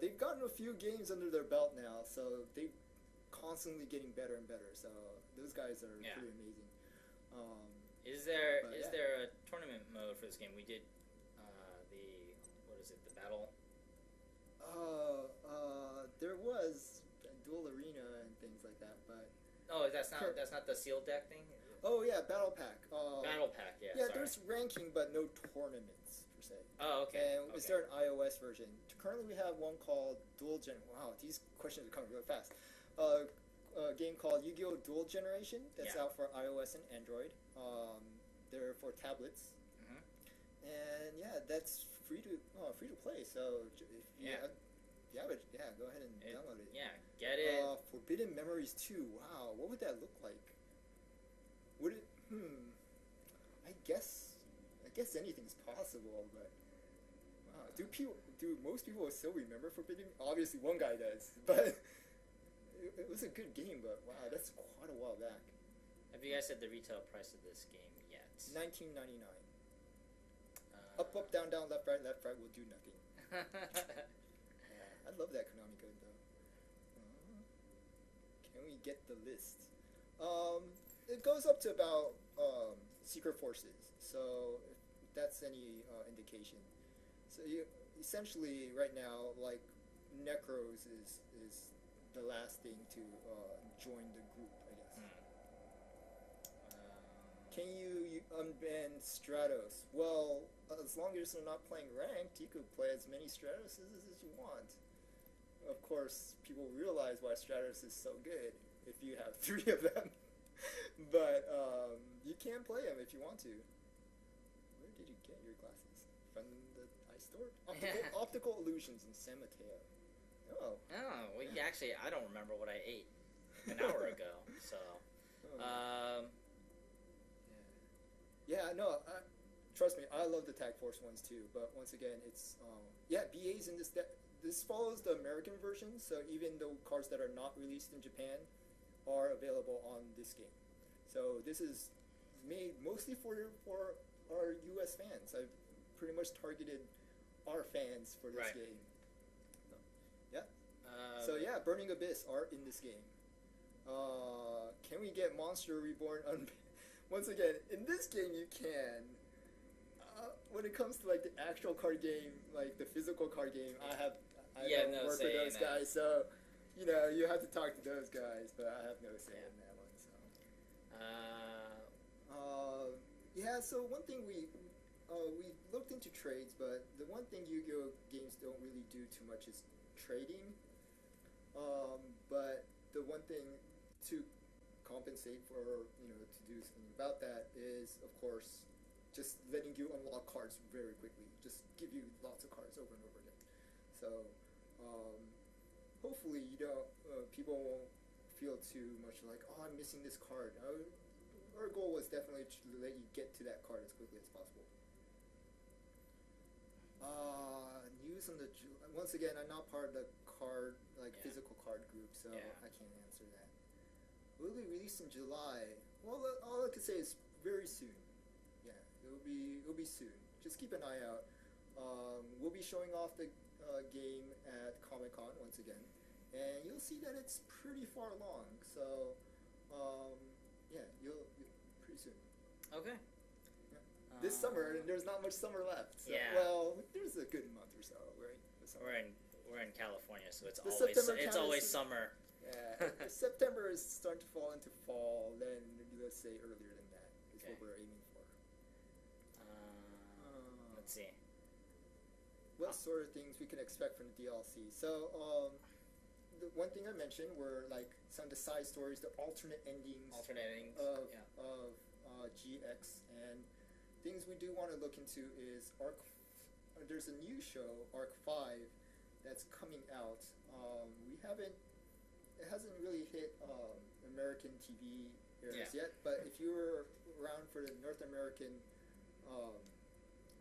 they've gotten a few games under their belt now, so they're constantly getting better and better. So those guys are pretty amazing. Is there a tournament mode for this game? We did the battle. There was Duel Arena and things like that, but that's not the sealed deck thing. Oh yeah, Battle Pack. Battle Pack, yeah. Yeah, sorry. there's ranking, but no tournaments per se. Oh, okay. And is there an iOS version? Currently, we have one called Dual Gen. Wow, these questions are coming really fast. A game called Yu-Gi-Oh! Dual Generation that's out for iOS and Android. They're for tablets. Mm-hmm. And that's free to play. So if you have it, go ahead and download it. Yeah, get it. Forbidden Memories 2. Wow, what would that look like? Would it? I guess anything's possible, but wow. Do most people still remember Forbidden? Obviously, one guy does, but it was a good game. But wow, that's quite a while back. Have you guys said the retail price of this game yet? $19.99. Up, down, down, left, right will do nothing. I love that Konami code though. Can we get the list? It goes up to about secret forces. So if that's any indication. So essentially right now, like Necros is the last thing to join the group, I guess. Can you unban Stratos? Well, as long as you're not playing ranked, you could play as many Stratoses as you want. Of course, people realize why Stratos is so good if you have 3 of them. But you can play them if you want to. Where did you get your glasses? From the iStore? Optical Illusions in San Mateo. Oh. Oh, well, actually, I don't remember what I ate an hour ago, so... Yeah, no, trust me, I love the Tag Force ones too, but once again, it's, BA's in this, this follows the American version, so even the cards that are not released in Japan are available on this game. So this is made mostly for our US fans. I've pretty much targeted our fans for this game. Yeah. So yeah, Burning Abyss are in this game. Can we get Monster Reborn Once again, in this game you can. When it comes to like the actual card game, like the physical card game, I don't work with those guys, so you have to talk to those guys. But I have no say in that one. So. So one thing we looked into trades, but the one thing Yu-Gi-Oh games don't really do too much is trading. But the one thing to compensate for, to do something about that is, of course, just letting you unlock cards very quickly. Just give you lots of cards over and over again. So, hopefully you don't, people won't feel too much like, oh, I'm missing this card. Our goal was definitely to let you get to that card as quickly as possible. News on the... Once again, I'm not part of the card, physical card group, so I can't answer that. Will it be released in July? Well, all I can say is very soon. Yeah, it'll be soon. Just keep an eye out. We'll be showing off the game at Comic-Con once again, and you'll see that it's pretty far along. So, you'll pretty soon. Okay. Yeah. This summer, and there's not much summer left. So, yeah. Well, there's a good month or so, right? We're in California, so it's always summer. Yeah, if September is starting to fall into fall, then let's say earlier than that is what we're aiming for. Let's see. What sort of things we can expect from the DLC? So, the one thing I mentioned were like some of the side stories, the alternate endings of GX, and things we do want to look into is Arc. There's a new show, Arc 5, that's coming out. It hasn't really hit American TV areas yet, but if you were around for the North American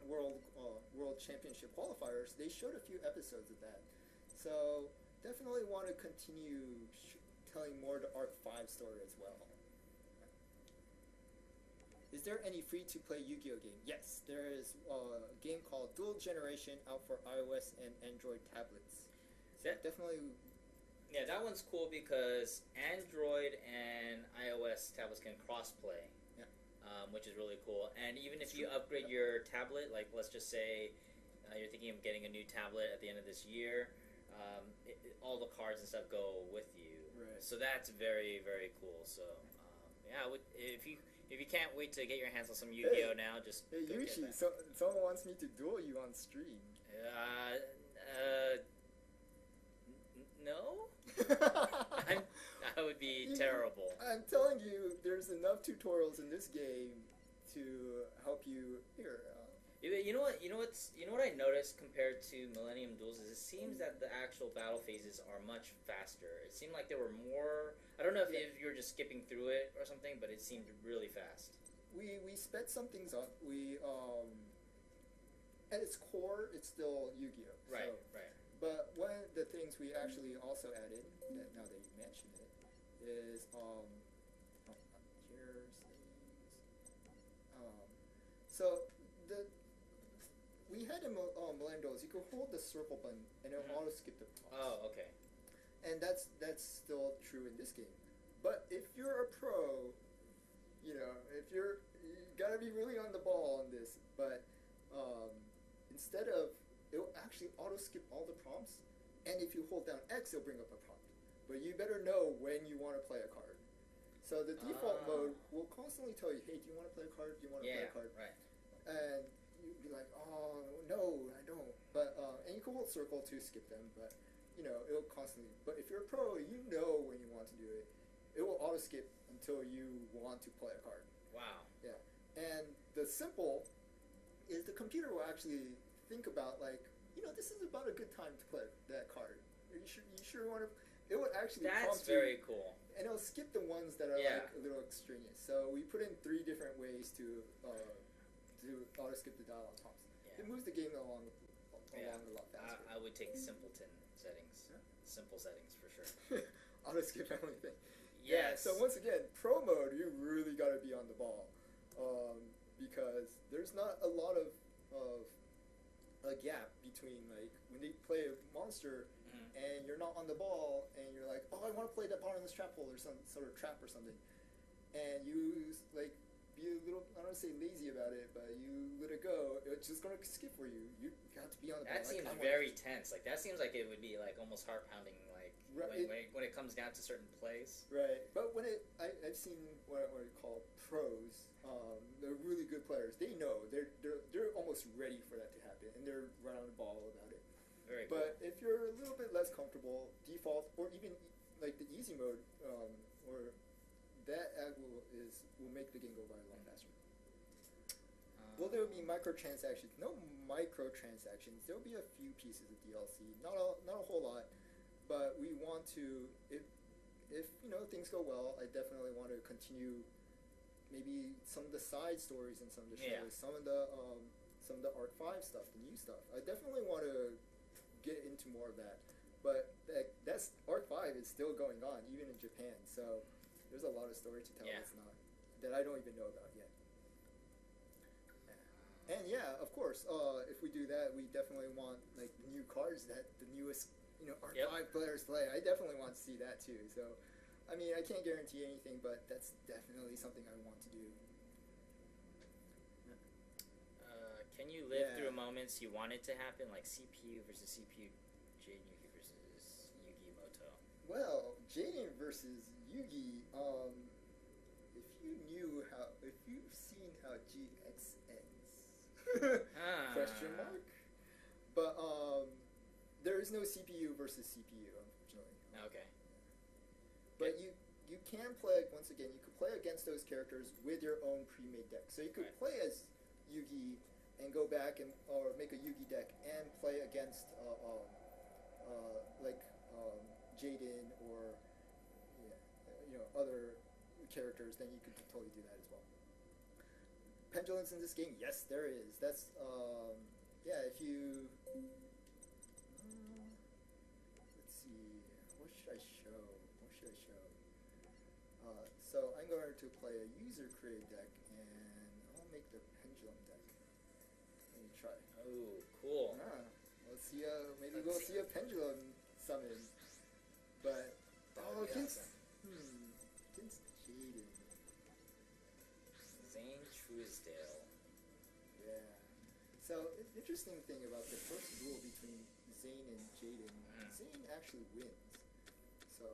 World Championship qualifiers, they showed a few episodes of that. So definitely want to continue telling more the Arc 5 story as well. Is there any free-to-play Yu-Gi-Oh game? Yes, there is a game called Dual Generation out for iOS and Android tablets. So definitely... Yeah, that one's cool because Android and iOS tablets can cross-play, which is really cool. And even if you upgrade your tablet, like let's just say you're thinking of getting a new tablet at the end of this year, all the cards and stuff go with you. Right. So that's very, very cool. So if you can't wait to get your hands on some Yu-Gi-Oh now, just hey Yushi, someone wants me to duel you on stream. No? I would be terrible. I'm telling you, there's enough tutorials in this game to help you here. You know what I noticed compared to Millennium Duels is it seems that the actual battle phases are much faster. It seemed like there were more. I don't know if you were just skipping through it or something, but it seemed really fast. We sped some things up. We at its core, it's still Yu-Gi-Oh. Right. But one of the things we actually also added, now that you mentioned it, is we had in Millennium Duels, you could hold the circle button and it'll auto skip the box. Oh, okay. And that's still true in this game. But if you're a pro, if you gotta be really on the ball on this, but instead of, it'll actually auto skip all the prompts, and if you hold down X, it'll bring up a prompt. But you better know when you want to play a card. So the default mode will constantly tell you, hey, do you want to play a card? Do you want to play a card? Right. And you'd be like, oh, no, I don't. But, and you can hold circle to skip them, but, it'll constantly, but if you're a pro, you know when you want to do it. It will auto skip until you want to play a card. Wow. Yeah. And the simple is the computer will actually think about, like, this is about a good time to play that card. You sure want to, it would actually prompt That's very cool. And it'll skip the ones that are like a little extraneous. So we put in 3 different ways to auto skip the dialogue prompts. Yeah. It moves the game along a lot faster. I would take simpleton settings. Yeah. Simple settings for sure. Auto skip everything. Yes. Yeah, so once again, pro mode, you really got to be on the ball, because there's not a lot of a gap between, like, when they play a monster and you're not on the ball and you're like, oh, I want to play that bottomless trap hole or some sort of trap or something, and you like be a little, I don't want to say lazy about it, but you let it go, it's just going to skip for you. You got to be on the ball. That seems very tense. Like, that seems like it would be like almost heart pounding, like when it comes down to certain plays. Right, but when I've seen what I call pros. They're really good players. They know they're almost ready for that to happen, and they're right on the ball about it. Very cool. But if you're a little bit less comfortable, default or even like the easy mode, or that will make the game go by a lot faster. Well, there will be microtransactions. No microtransactions. There will be a few pieces of DLC. Not a whole lot, but we want to. If things go well, I definitely want to continue. Maybe some of the side stories in some of the shows, some of the Arc 5 stuff, the new stuff. I definitely want to get into more of that. But that's Arc 5 is still going on, even in Japan. So there's a lot of story to tell that I don't even know about yet. And of course, if we do that, we definitely want like new cards that the newest Arc 5 players play. I definitely want to see that too. So. I mean, I can't guarantee anything, but that's definitely something I want to do. Can you live through moments you want it to happen, like CPU versus CPU, Jaden Yugi versus Yugi Moto? Well, Jaden versus Yugi, if you've seen how GX ends, question mark. But there is no CPU versus CPU, unfortunately. Okay. But you can play, once again, you could play against those characters with your own pre-made deck. So you could play as Yugi and go back or make a Yugi deck and play against Jaden or other characters. Then you could totally do that as well. Pendulums in this game, yes, there is. That's if you let's see, what should I show? So I'm going to play a user-created deck, and I'll make the Pendulum deck. Let me try. Oh, cool. Let's see. Maybe we'll see a Pendulum summon. But against Jaden. Zane Truesdale. Yeah. So interesting thing about the first duel between Zane and Jaden. Zane actually wins. So.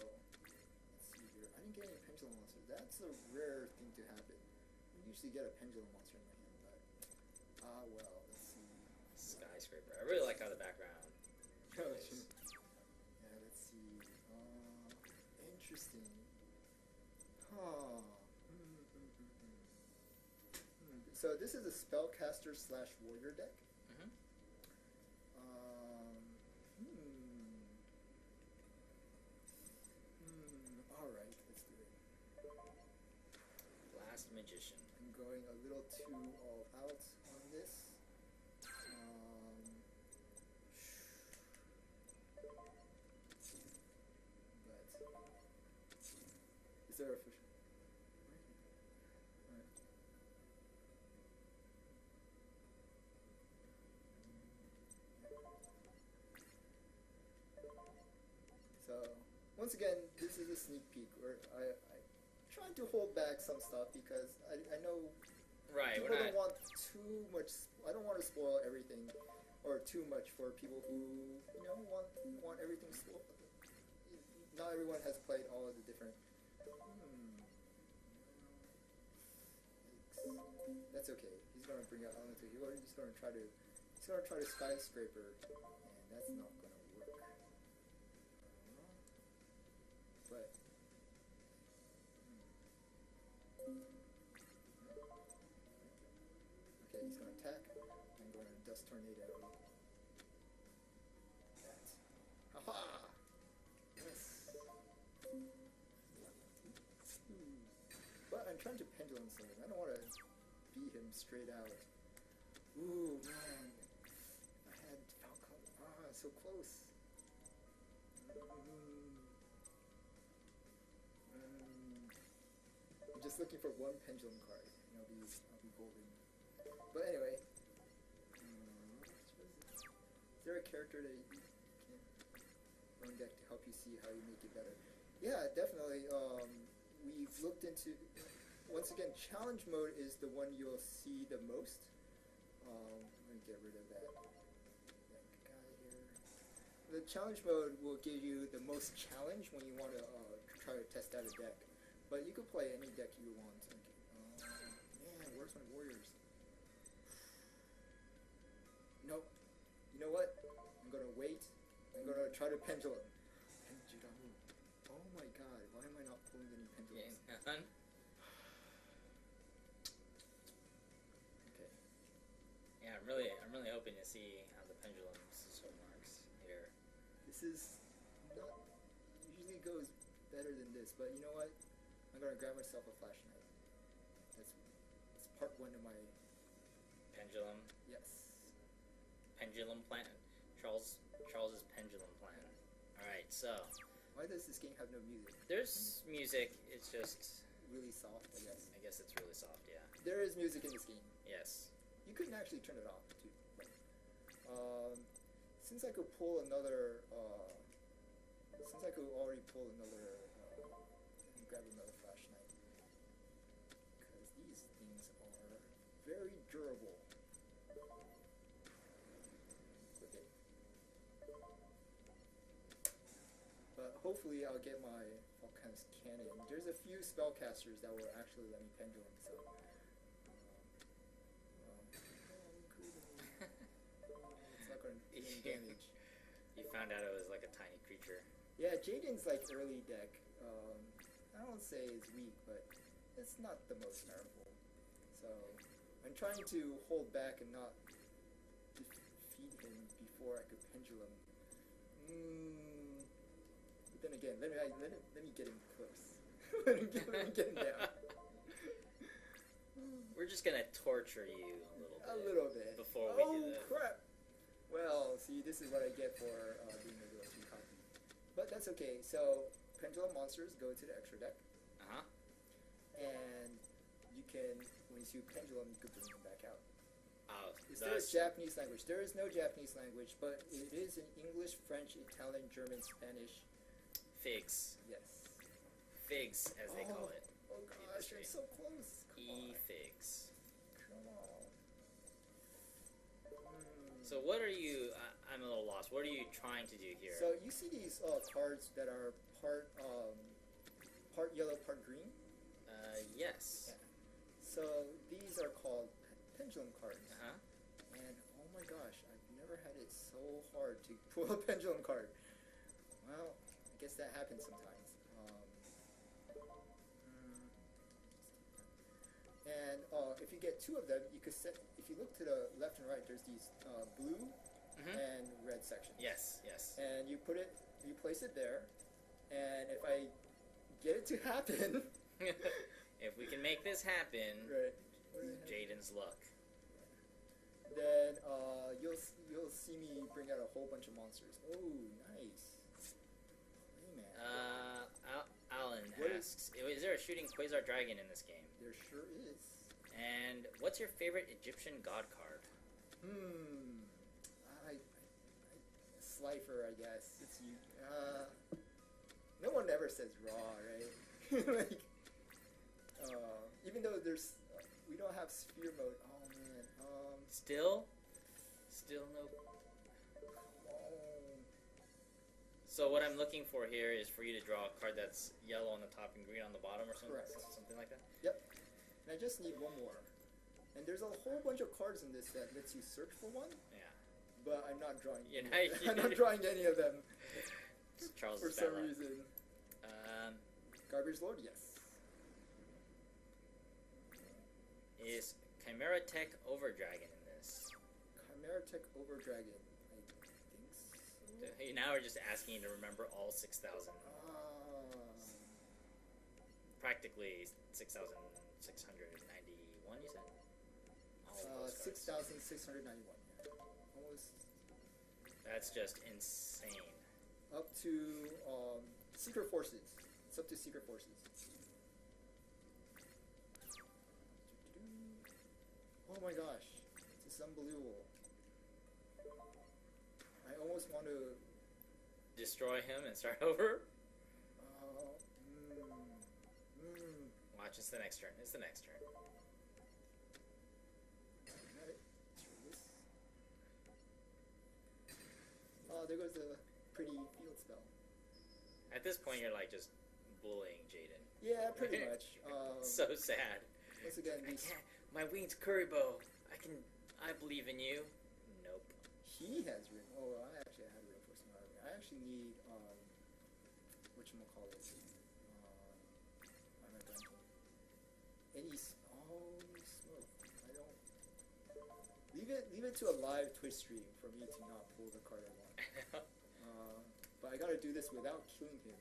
I didn't get any Pendulum monsters. That's a rare thing to happen. I usually get a Pendulum monster in my hand, but well, let's see. Skyscraper. I really like how the background. Yeah, let's see. Interesting. So this is a spellcaster / warrior deck. Alright, let's do it. Last Magician. I'm going a little too all out on this. But is there a fish? Alright. So once again, this is a sneak peek where I trying to hold back some stuff because I know Right. people We're don't not. want too much. I don't want to spoil everything, or too much for people who want everything spoiled. Not everyone has played all of the different. That's okay. He's gonna bring out Elemental Healer. He's gonna try to skyscraper, and that's not gonna work. But okay, he's gonna attack. I'm gonna Dust Tornado. That. Haha! Yes. But I'm trying to Pendulum Sling. I don't want to beat him straight out. Ooh, man. I had Falcon. So close. I'm just looking for one Pendulum card, and I'll be golden. But anyway, is there a character that you can run deck to help you see how you make it better? Yeah, definitely. We've looked into. Once again, challenge mode is the one you'll see the most. Let me get rid of that guy here. The challenge mode will give you the most challenge when you want to try to test out a deck. But you can play any deck you want. Man, where's my warriors? Nope. You know what? I'm gonna wait. I'm gonna try to Pendulum. Pendulum. Oh my god, why am I not pulling any pendulums? None. Okay. Yeah, I'm really hoping to see how the pendulum system works here. This is not usually goes better than this, but you know what? I'm gonna grab myself a flashlight. That's part one of my Pendulum. yes. Pendulum plan. Charles's pendulum plan. All right, so Why does this game have no music? there's music. It's just Really soft, I guess. I guess it's really soft. Yeah. There is music in this game. Yes. You couldn't actually turn it off too. Since I could pull another, since I could already pull another, and grab another flashlight, because these things are very durable. Click it. But hopefully I'll get my Volcan's Cannon. There's a few spellcasters that will actually let me Pendulum, so. It's not going to do any damage. You found out it was like a tiny creature. Yeah, Jaden's like early deck. I don't say it's weak, but it's not the most powerful. So I'm trying to hold back and not defeat him before I could Pendulum. But then again, let me get him close. let me get him down. We're just gonna torture you A little bit. before we do Oh that. crap! Well, see, this is what I get for being a Duelist copy. But that's okay. So Pendulum monsters go to the extra deck, Uh-huh. and you can, once you Pendulum, you can bring them back out. Oh, Is there a Japanese language? There is no Japanese language, but it is in English, French, Italian, German, Spanish. figs. Yes. Figs, as they call it. Oh gosh, I'm so close. Come on. E-figs. Come on. So what are you... I'm a little lost. What are you trying to do here? So you see these cards that are part yellow, part green? Yes. Yeah. So these are called pendulum cards. Uh-huh. And oh my gosh, I've never had it so hard to pull a pendulum card. Well, I guess that happens sometimes. And if you get two of them, you could set. If you look to the left and right, there's these blue and red sections. Yes, yes. And you place it there, and if I get it to happen, If we can make this happen, right, Jaden's luck. then you'll see me bring out a whole bunch of monsters. Oh, nice. Hey man, Alan What asks, is there a shooting Quasar Dragon in this game? there sure is. And what's your favorite Egyptian god card? Slifer, I guess. It's you. No one ever says raw, right? like, there's we don't have sphere mode. Oh man. Still no. Oh. So what I'm looking for here is for you to draw a card that's yellow on the top and green on the bottom, or something. Correct. Something like that. Yep. And I just need one more. And there's a whole bunch of cards in this that lets you search for one. Yeah. But I'm not drawing. You're I'm not drawing any of them. Charles For some reason. Garbage Lord, yes. Is Chimera Tech Overdragon in this? Chimera Tech Overdragon. I think so. Now we're just asking you to remember all 6,000. Practically 6,691, you said? 6,691. Yeah. Almost. That's just insane. Up to Secret Forces. It's up to Secret Forces. Oh my gosh. This is unbelievable. I almost want to destroy him and start over? mm. Watch, it's the next turn. It's the next turn. Alright, let's try this. Oh, there goes the pretty field spell. At this point, you're like just bullying Jaden. Yeah, pretty much. So sad. Once again, I can't. My winged Kuriboh. I believe in you. Nope. He has I actually had reinforcement army. I actually need whatchamacallit. Why am I blanking? Any smoke. I don't leave it to a live Twitch stream for me to not pull the card I want. But I gotta do this without killing him.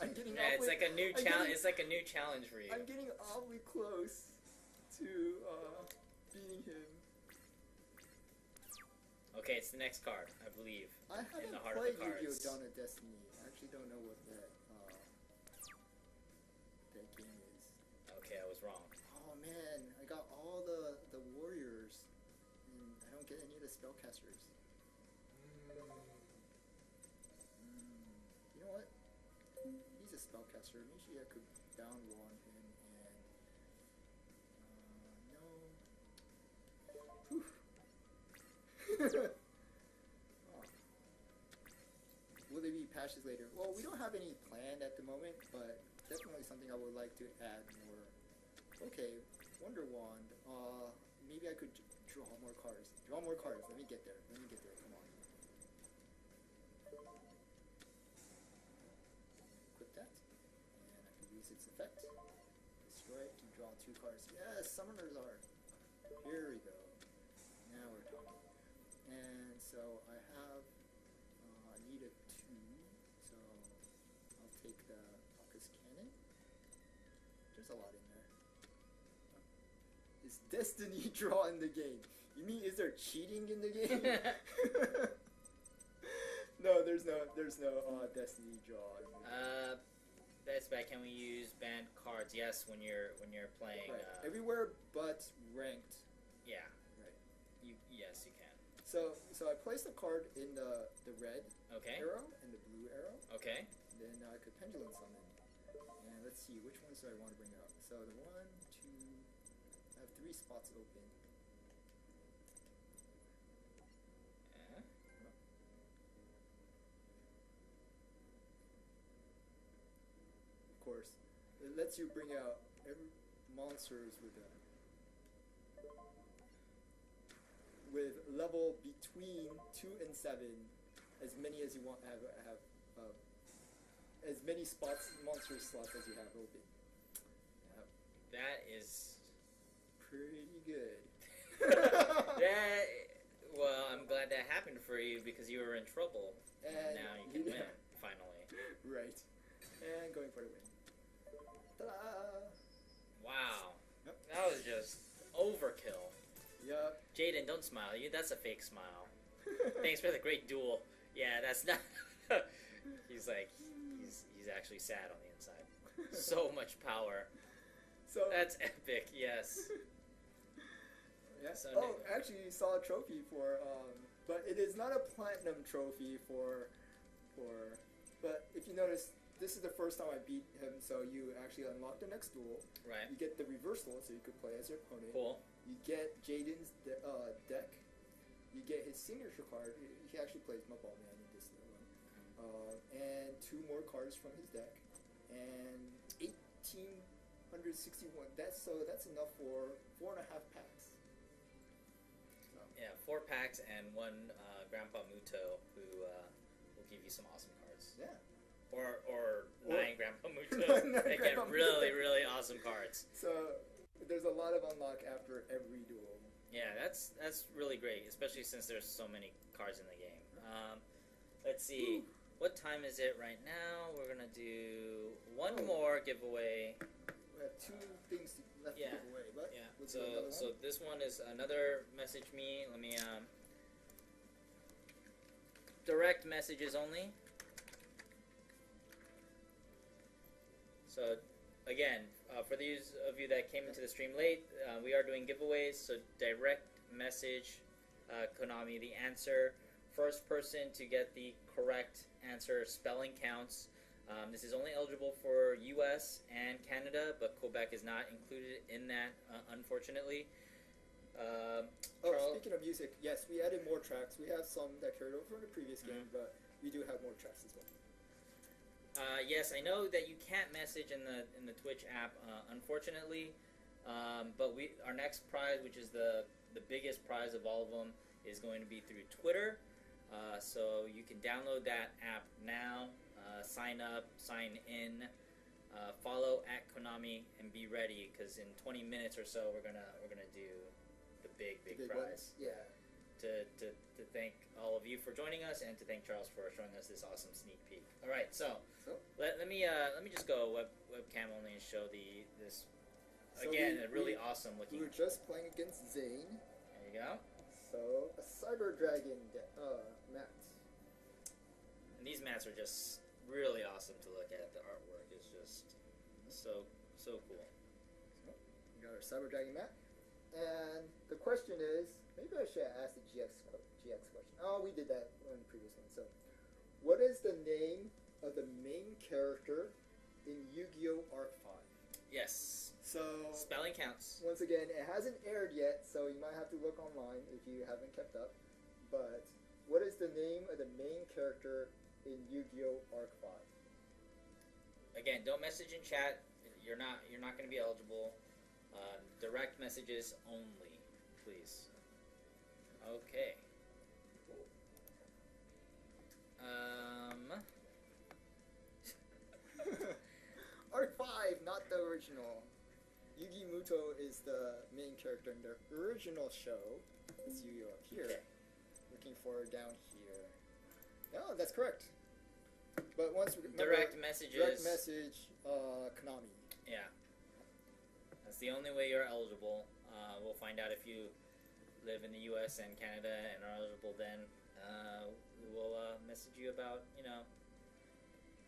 I'm getting it's like a new challenge. It's like a new challenge for you. I'm getting awfully close to beating him. Okay, it's the next card, I believe. I haven't in the heart played of the cards. Yu-Gi-Oh! Dawn of Destiny. I actually don't know what that game is. Okay, I was wrong. Oh man, I got all the warriors, and I don't get any of the spellcasters. You know what? He's a spellcaster. Maybe I could bound wand him and no. Oh. Will there be patches later? Well, we don't have any planned at the moment, but definitely something I would like to add more. Okay, Wonder Wand. Maybe I could draw more cards. Draw more cards. Let me get there. Come on. Equip that, and I can use its effect. Destroy it to draw 2 cards. Yes, Summoner's Art. Here we go. Now we're talking. And so I have, I need a 2, so I'll take the Focus Cannon. There's a lot in there. Is Destiny draw in the game? You mean is there cheating in the game? No, there's no Destiny draw in the game. That's bad. Can we use banned cards? Yes, when you're playing. Right. Everywhere but ranked. Yeah. Right. Yes, you can. So I placed the card in the red arrow and the blue arrow. Okay. Then I could pendulum summon. And let's see, which ones do I want to bring up? So the 1, 2, I have 3 spots open. Of course, it lets you bring out every monsters with level between 2 and 7, as many as you want have as many monster slots as you have open. Yep. That is pretty good. Well, I'm glad that happened for you because you were in trouble. And now you can win, finally. Right. And going for the win. Ta-da! Wow. Yep. That was just overkill. Yep. Jaden, don't smile. That's a fake smile. Thanks for the great duel. Yeah, that's not... He's like... He's actually sad on the inside. So much power. So that's epic, yes. Yeah. So actually, you saw a trophy for... but it is not a platinum trophy for... But if you notice, this is the first time I beat him, so you actually unlock the next duel. Right. You get the reverse duel, so you could play as your opponent. Cool. You get Jaden's deck. You get his signature card. He actually plays Mudball Man in this one. And 2 more cards from his deck. And 1,861. That's enough for 4.5 packs. So. Yeah, 4 packs and 1 Grandpa Muto who will give you some awesome cards. Yeah. Or 9 Grandpa Mutos that get really, really awesome cards. So there's a lot of unlock after every duel. Yeah, that's really great, especially since there's so many cards in the game. Let's see. What time is it right now? We're going to do one more giveaway. We have 2 things left to give away. But yeah. We'll do another one. So this one is another message me. Let me... direct messages only. So, again, for those of you that came into the stream late, we are doing giveaways, so direct message Konami the answer. First person to get the correct answer, spelling counts. This is only eligible for US and Canada, but Quebec is not included in that, unfortunately. Speaking of music, yes, we added more tracks. We have some that carried over from the previous game, but we do have more tracks as well. Yes, I know that you can't message in the Twitch app, unfortunately. But our next prize, which is the biggest prize of all of them, is going to be through Twitter. So you can download that app now, sign up, sign in, follow at Konami, and be ready because in 20 minutes or so we're gonna do the big prize. Yeah. To thank all of you for joining us and to thank Charles for showing us this awesome sneak peek. All right, so let me just go webcam only and show this again a really awesome looking. We were just playing against Zane. There you go. So a Cyber Dragon mat. And these mats are just really awesome to look at. The artwork is just so cool. So we got our Cyber Dragon mat. And the question is, maybe I should ask the GX question. Oh, we did that on the previous one. So, what is the name of the main character in Yu-Gi-Oh! Arc 5? Yes. So, spelling counts. Once again, it hasn't aired yet, so you might have to look online if you haven't kept up. But, what is the name of the main character in Yu-Gi-Oh! Arc 5? Again, don't message in chat. You're not going to be eligible. Direct messages only, please. Okay. Arc 5, not the original. Yugi Muto is the main character in the original show. It's Yu-Gi-Oh! Up here. Okay. Looking for down here. No, that's correct. But once we direct messages. Direct message, Konami. Yeah. That's the only way you're eligible. We'll find out if you live in the U.S. and Canada and are eligible. Then we will message you about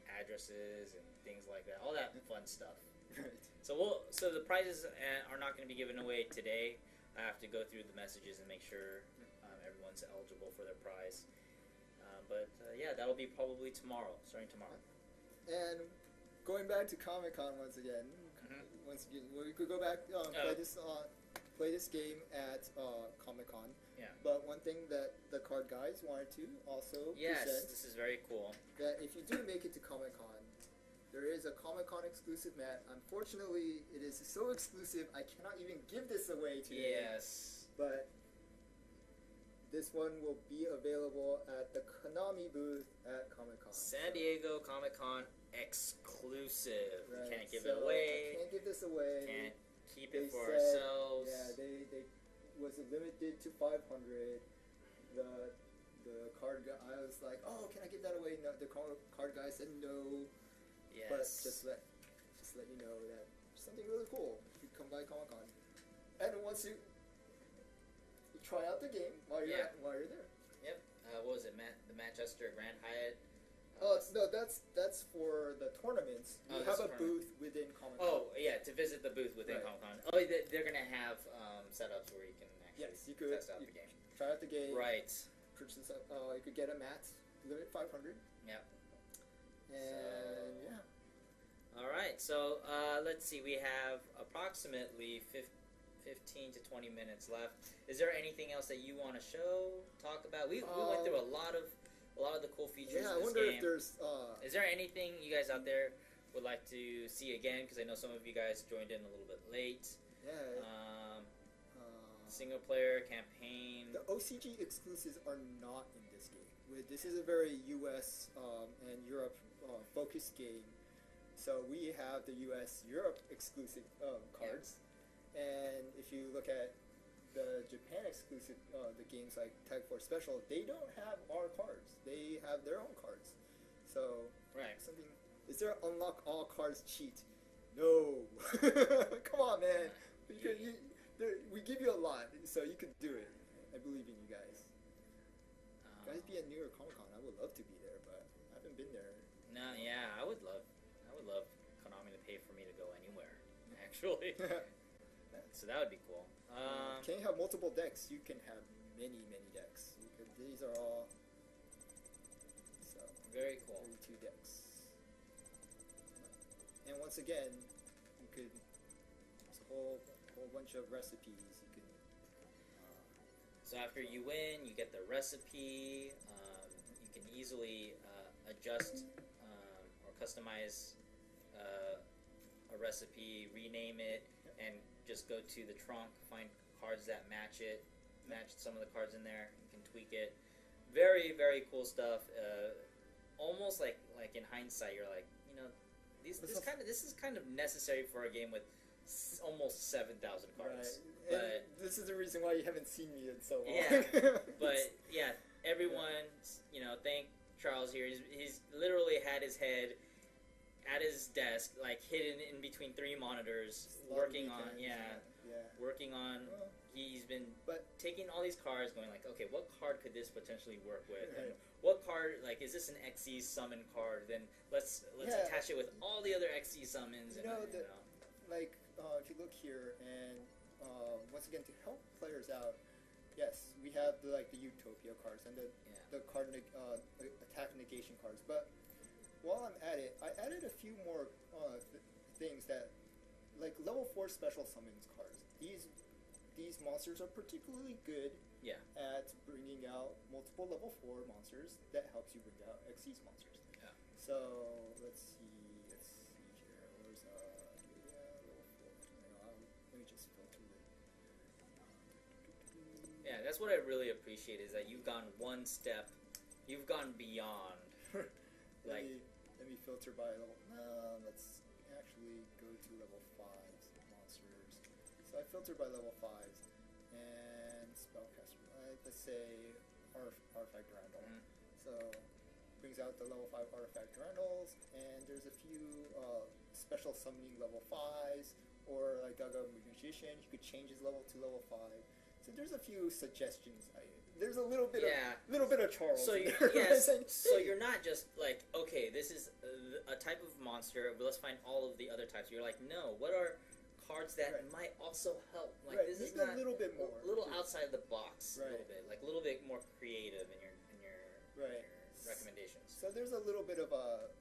addresses and things like that, all that fun stuff. Right. So the prizes are not going to be given away today. I have to go through the messages and make sure everyone's eligible for their prize. But yeah, that'll be probably starting tomorrow. And going back to Comic-Con once again. Once again, we could go back play this game at Comic-Con. Yeah. But one thing that the card guys wanted to also present. This is very cool. That if you do make it to Comic-Con, there is a Comic-Con exclusive mat. Unfortunately, it is so exclusive I cannot even give this away today. Yes. But this one will be available at the Konami booth at Comic-Con. San Diego Comic-Con exclusive. Right. We can't give it away. I can't give this away. Can't keep it for ourselves. Yeah, they was limited to 500. The card guy, I was like, oh, can I give that away? No, the card guy said no. Yes. But just let you know that something really cool. You come by Comic-Con, and once you try out the game while you're there. Yep. What was it? The Manchester Grand Hyatt. No, that's for the tournaments. You have a booth within Comic-Con. Oh, yeah, to visit the booth within Comic-Con. Oh, they're going to have setups where you can actually test out the game. Try out the game. Right. Purchase. You could get a mat, limit 500. Yep. And yeah. so let's see. We have approximately 15 to 20 minutes left. Is there anything else that you want to talk about? We went through a lot of the cool features. Yeah, in I this wonder game. if there's. Is there anything you guys out there would like to see again? Because I know some of you guys joined in a little bit late. Yeah. Single player campaign. The OCG exclusives are not in this game. This is a very US and Europe focused game. So we have the US Europe exclusive cards, and if you look at the Japan exclusive the games like Tag Force Special, they don't have our cards. They have their own cards. So something is there unlock all cards cheat? No. Come on, man. We give you a lot, so you could do it. I believe in you guys. Guys, be at New York Comic Con. I would love to be there, but I haven't been there. No, yeah, I would love Konami to pay for me to go anywhere. Actually, so that would be cool. Can you have multiple decks? You can have many decks. These are all very cool. 32 decks. And once again, you could. There's a whole bunch of recipes. You can. So after you win, you get the recipe. You can easily adjust or customize a recipe, rename it, and just go to the trunk, find cards that match some of the cards in there. You can tweak it. Very, very cool stuff. Almost like in hindsight, you're like, this is kind of necessary for a game with almost 7,000 cards. Right. But this is the reason why you haven't seen me in so long. Yeah, but yeah, everyone, thank Charles here. He's literally had his head at his desk, like hidden in between 3 monitors, working on. He's been taking all these cards, going like, okay, what card could this potentially work with? Right. And what card, like, is this an XE summon card? Then let's attach it with all the other XE summons. Like, if you look here, and once again, to help players out, yes, we have the Utopia cards and the card attack negation cards. But while I'm at it, I added a few more things that, like level 4 special summons cards. These monsters are particularly good at bringing out multiple level 4 monsters. That helps you bring out Xyz monsters. Yeah. So let's see here. Where's level 4? Let me just filter it. Yeah, that's what I really appreciate is that you've gone one step, you've gone beyond. Let me filter by level. No, let's actually go to level 5's monsters. So I filter by level 5's and spellcaster. Let's say Artifact Randall. So brings out the level 5 Artifact Randalls, and there's a few special summoning level 5's, or like Drago Magician. You could change his level to level 5. So there's a few suggestions. There's a little bit of Charles. So so you're not just like, okay, this is a type of monster, but let's find all of the other types. You're like, no, what are cards that might also help? Like this is not a little bit more, a little outside the box, right. a little bit, like a little bit more creative in your recommendations. So there's a little bit of a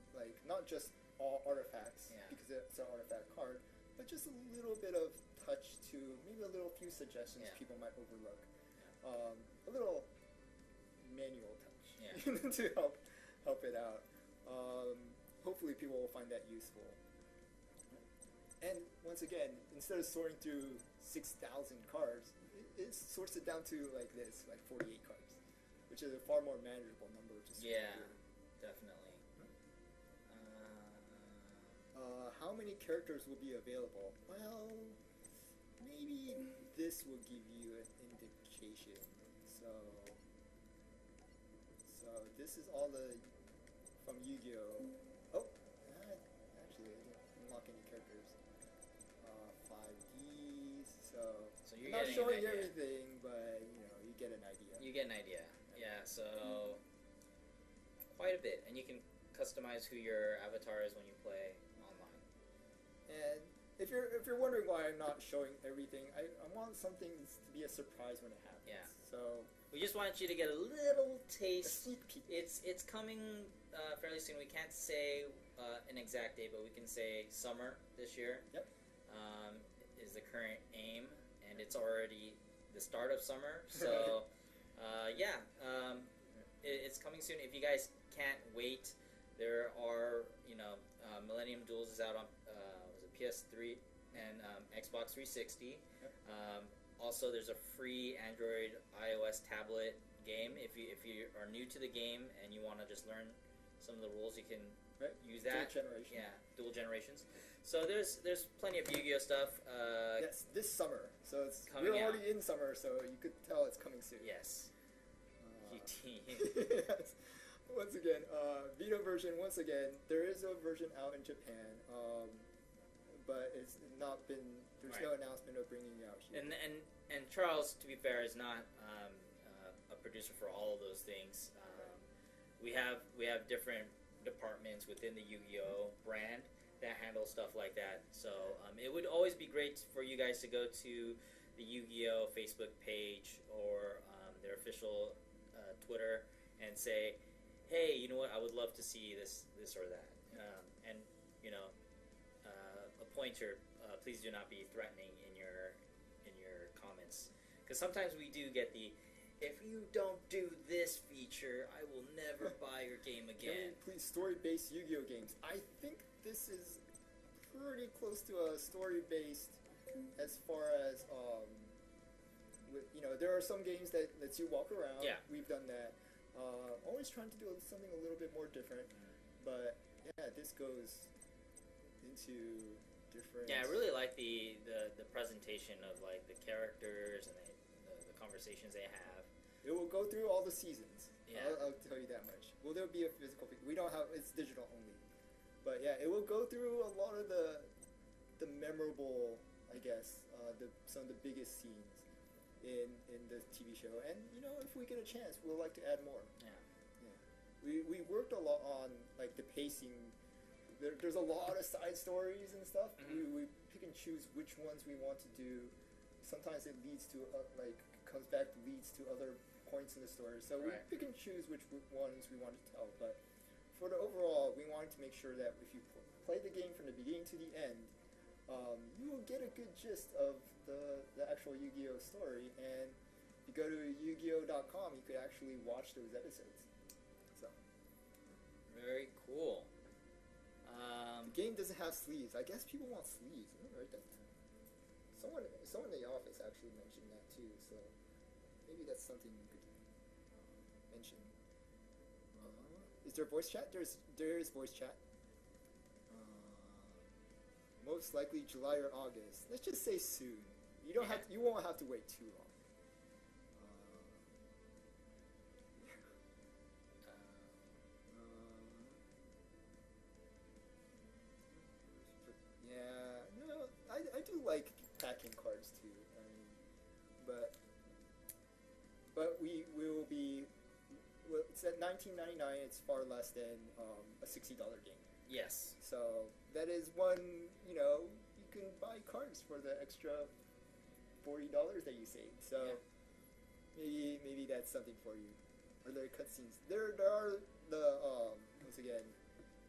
not just all artifacts because it's an artifact card, but just a little bit of touch to maybe a few suggestions people might overlook. A little manual touch to help it out. Hopefully people will find that useful. And once again, instead of sorting through 6,000 cards, it sorts it down to like this, like 48 cards, which is a far more manageable number to sort through. Definitely. How many characters will be available? Well, maybe this will give you an indication. So this is all from Yugioh. Oh, actually, I didn't unlock any characters. 5Ds. So you're not getting showing everything, but you get an idea. You get an idea. Yeah. So quite a bit, and you can customize who your avatar is when you play online. And if you're wondering why I'm not showing everything, I want something to be a surprise when it happens. Yeah. So we just want you to get a little taste. A sneak peek. It's coming fairly soon. We can't say an exact date, but we can say summer this year. Yep. Is the current aim, and it's already the start of summer. So, it's coming soon. If you guys can't wait, there are Millennium Duels is out on was it PS3 and Xbox 360. Yep. Also, there's a free Android iOS tablet game. If you are new to the game and you want to just learn some of the rules, you can use that. Dual generation. Yeah, dual generations. So there's plenty of Yu-Gi-Oh stuff. Yes, this summer. So Coming we're out. already in summer, so you could tell it's coming soon. Yes. Yes. Once again, Vita version. Once again, there is a version out in Japan, but it's not been. There's no announcement of bringing it out here. And Charles, to be fair, is not a producer for all of those things. We have different departments within the Yu-Gi-Oh brand that handle stuff like that. So it would always be great for you guys to go to the Yu-Gi-Oh Facebook page or their official Twitter and say, hey, you know what? I would love to see this or that. And a pointer. Please do not be threatening in your comments, because sometimes we do get the, if you don't do this feature, I will never buy your game Can again. we please story-based Yu-Gi-Oh games? I think this is pretty close to a story-based, as far as there are some games that lets you walk around. Yeah. We've done that. Always trying to do something a little bit more different, but yeah, this goes into different. Yeah, I really like the presentation of like the characters and the conversations they have. It will go through all the seasons. Yeah. I'll tell you that much. Will there be a physical? We don't have. It's digital only. But yeah, it will go through a lot of the memorable, I guess, some of the biggest scenes in the TV show. And if we get a chance, we'll like to add more. Yeah. We worked a lot on like the pacing. There's a lot of side stories and stuff. Mm-hmm. We pick and choose which ones we want to do. Sometimes it leads to comes back leads to other points in the story. So we pick and choose which ones we want to tell. But for the overall, we wanted to make sure that if you play the game from the beginning to the end, you will get a good gist of the actual Yu-Gi-Oh story. And if you go to Yugioh.com, you could actually watch those episodes. So Very cool. the game doesn't have sleeves. I guess people want sleeves. I'm gonna write that down. Someone in the office actually mentioned that too. So maybe that's something you could mention. Is there voice chat? There is voice chat. Most likely July or August. Let's just say soon. You won't have to wait too long. Yeah, no, I do like packing cards too. I mean, but we will be. Well, it's at $19.99. It's far less than a $60 game. Yes. So that is one. You can buy cards for the extra $40 that you save. So maybe that's something for you. Are there cutscenes? There are the once again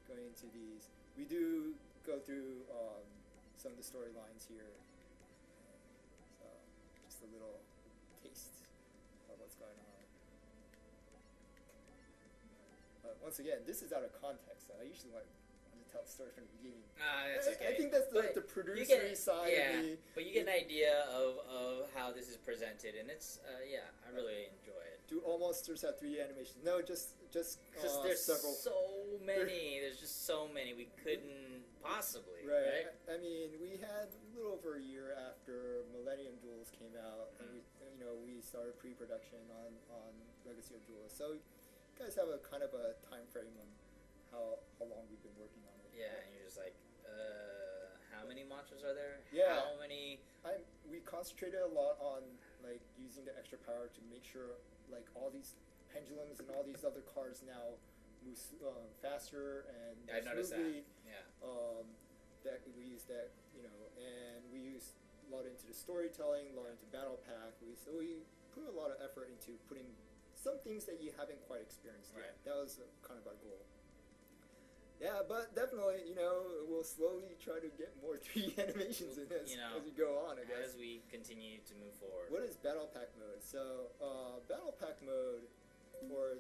going into these. We do go through some of the storylines here. So just a little taste of what's going on. But once again, this is out of context. So I usually want to tell the story from the beginning. That's okay. I think that's the producer side of me. But you get an idea of how this is presented, and it's I really enjoy it. Do all monsters have 3D animations? No, just Because there's several. so many. There's just so many. We couldn't possibly. Right. I mean, we had a little over a year after Millennium Duels came out, and we started pre-production on Legacy of Duelist. So, you guys have a kind of a time frame on how long we've been working on it. Yeah, and you're just like, how many monsters are there? Yeah. How many? We concentrated a lot on like using the extra power to make sure like all these pendulums and all these other cards now move faster and I noticed smoothly. that. Yeah. That we use that, and we used a lot into the storytelling, a lot into battle pack. So we put a lot of effort into putting some things that you haven't quite experienced yet. Right. That was kind of our goal. Yeah, but definitely, we'll slowly try to get more 3D animations in this as we go on, I guess. As we continue to move forward. What is Battle Pack mode? So, Battle Pack mode for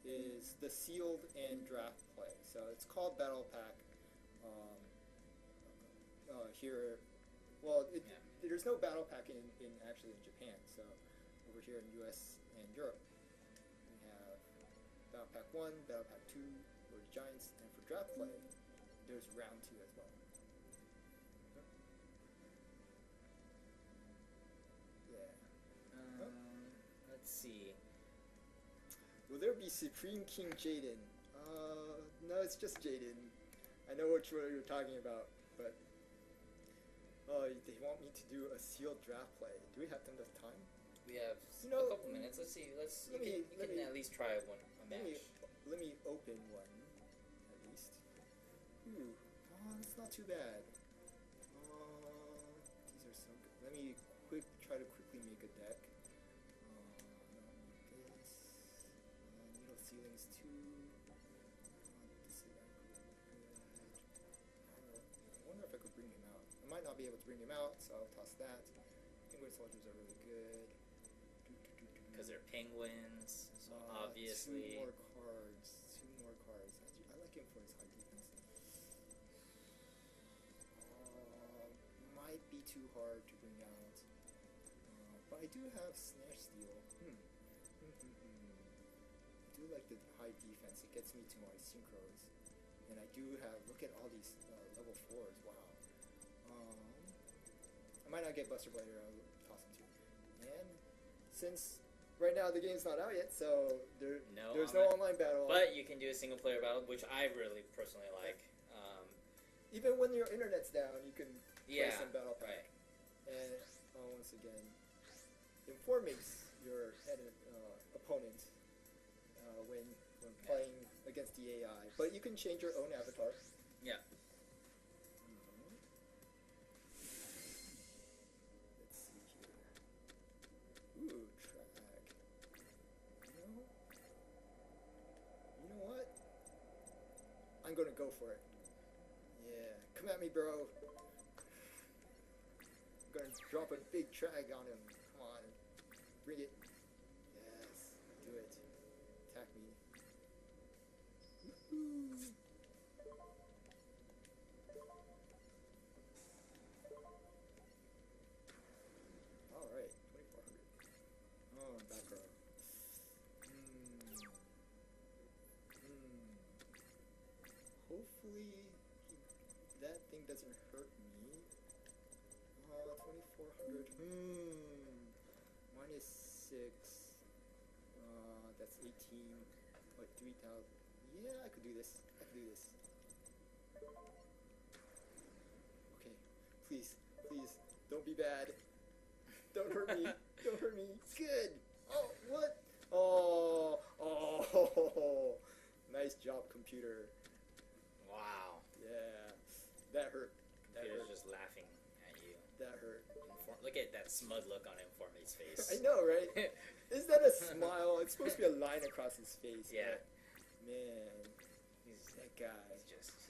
is the sealed and draft play. So it's called Battle Pack here. Well, there's no Battle Pack actually in Japan. So over here in US and Europe, we have Battle Pack 1, Battle Pack 2, for the Giants, and for draft play, there's round 2 as well. Yeah. Let's see. Will there be Supreme King Jaden? No, it's just Jaden. I know which one you're talking about, but they want me to do a sealed draft play. Do we have enough time? We have a couple minutes. Let's see. You can at least try a match. Let me open one, at least. Ooh, that's not too bad. These are so good. Let me try to quickly make a deck. This. Needle ceilings 2. This is good. I wonder if I could bring him out. I might not be able to bring him out, so I'll toss that. Penguin soldiers are really good. Because they're penguins, so obviously. Two more cards. I like him for his high defense. Might be too hard to bring out. But I do have Snatch Steal. I do like the high defense. It gets me to my synchros. And I do have, look at all these level 4s. Wow. I might not get Buster Blader. I'll toss him too. And since right now the game's not out yet, so there's no online battle. But you can do a single player battle, which I really personally like. Even when your internet's down, you can play some battle pack. Right. And once again, informings your opponent when playing against the AI. But you can change your own avatar. Yeah. Let's see here. Ooh, track. You know what? I'm gonna go for it. Yeah, come at me, bro. I'm gonna drop a big trag on him. Come on, bring it. Yes, do it. Attack me. Woohoo! All right, 2400. Oh, back row. Hopefully that thing doesn't hurt me. 2400. Minus 6. That's 18. Like 3000. Yeah, I could do this. Okay, please, don't be bad. Don't hurt me. Good. Oh, what? Oh, nice job, computer. Wow. Yeah, that hurt. Computer's just laughing at you. That hurt. Look at that smug look on Informe's face. I know, right? Is that a smile? It's supposed to be a line across his face. Yeah. Man, that guy.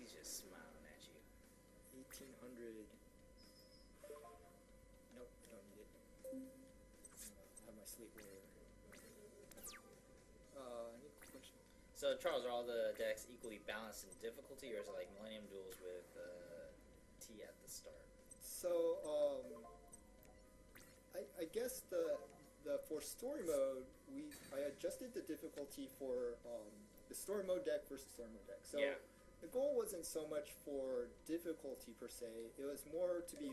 He's just smiling at you. 1800. Nope, I don't need it. I have my Slate Warrior. Any question? So, Charles, are all the decks equally balanced in difficulty, or is it like Millennium Duels with T at the start? So, I guess the for story mode, I adjusted the difficulty for the story mode deck versus story mode deck. So the goal wasn't so much for difficulty per se; it was more to be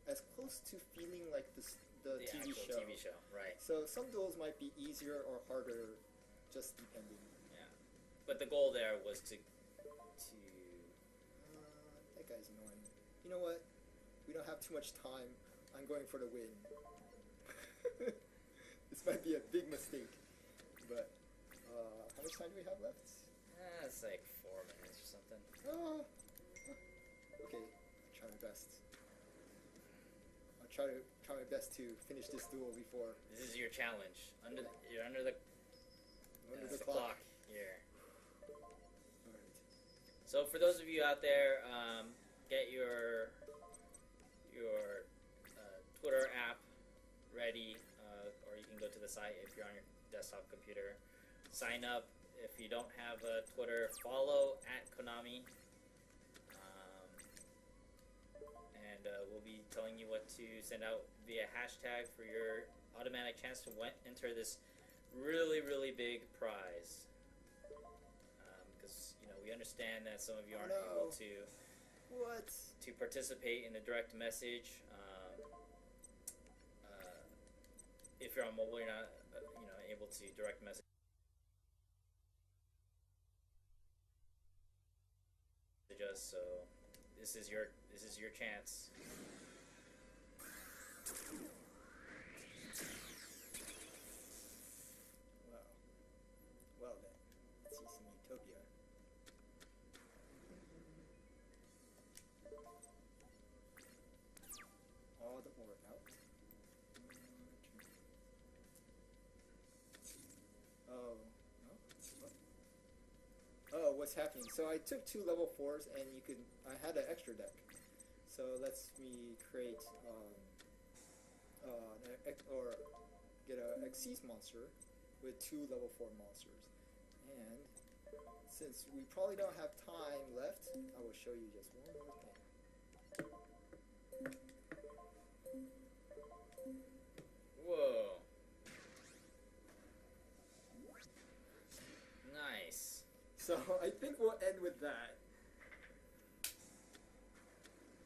as close to feeling like the TV show. TV show, right? So some duels might be easier or harder, just depending. Yeah, but the goal there was to. That guy's annoying. You know what? We don't have too much time. I'm going for the win. This might be a big mistake, but how much time do we have left? It's like 4 minutes or something. Okay, I'll try my best. I'll try my best to finish this duel before. This is your challenge. You're under the clock. here. Alright. So for those of you out there, get your Twitter app ready, or you can go to the site if you're on your desktop computer. Sign up. If you don't have a Twitter, follow at Konami. And we'll be telling you what to send out via hashtag for your automatic chance to enter this really, really big prize. Because we understand that some of you aren't able to participate in the direct message. If you're on mobile, you're not able to direct message us. So this is your chance. Wow. Well then, let's see some Utopia. All the ore out. Oh, no? What? Oh, what's happening? So I took 2 level 4s, and I had an extra deck. So let's me create or get a Xyz monster with 2 level 4 monsters. And since we probably don't have time left, I will show you just one more thing. Whoa. Nice. So I think we'll end with that.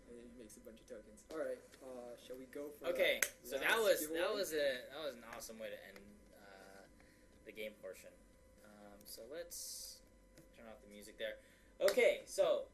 And it makes a bunch of tokens. All right. Shall we go for? Okay. So last that was giveaway? an awesome way to end the game portion. So let's turn off the music there. Okay. So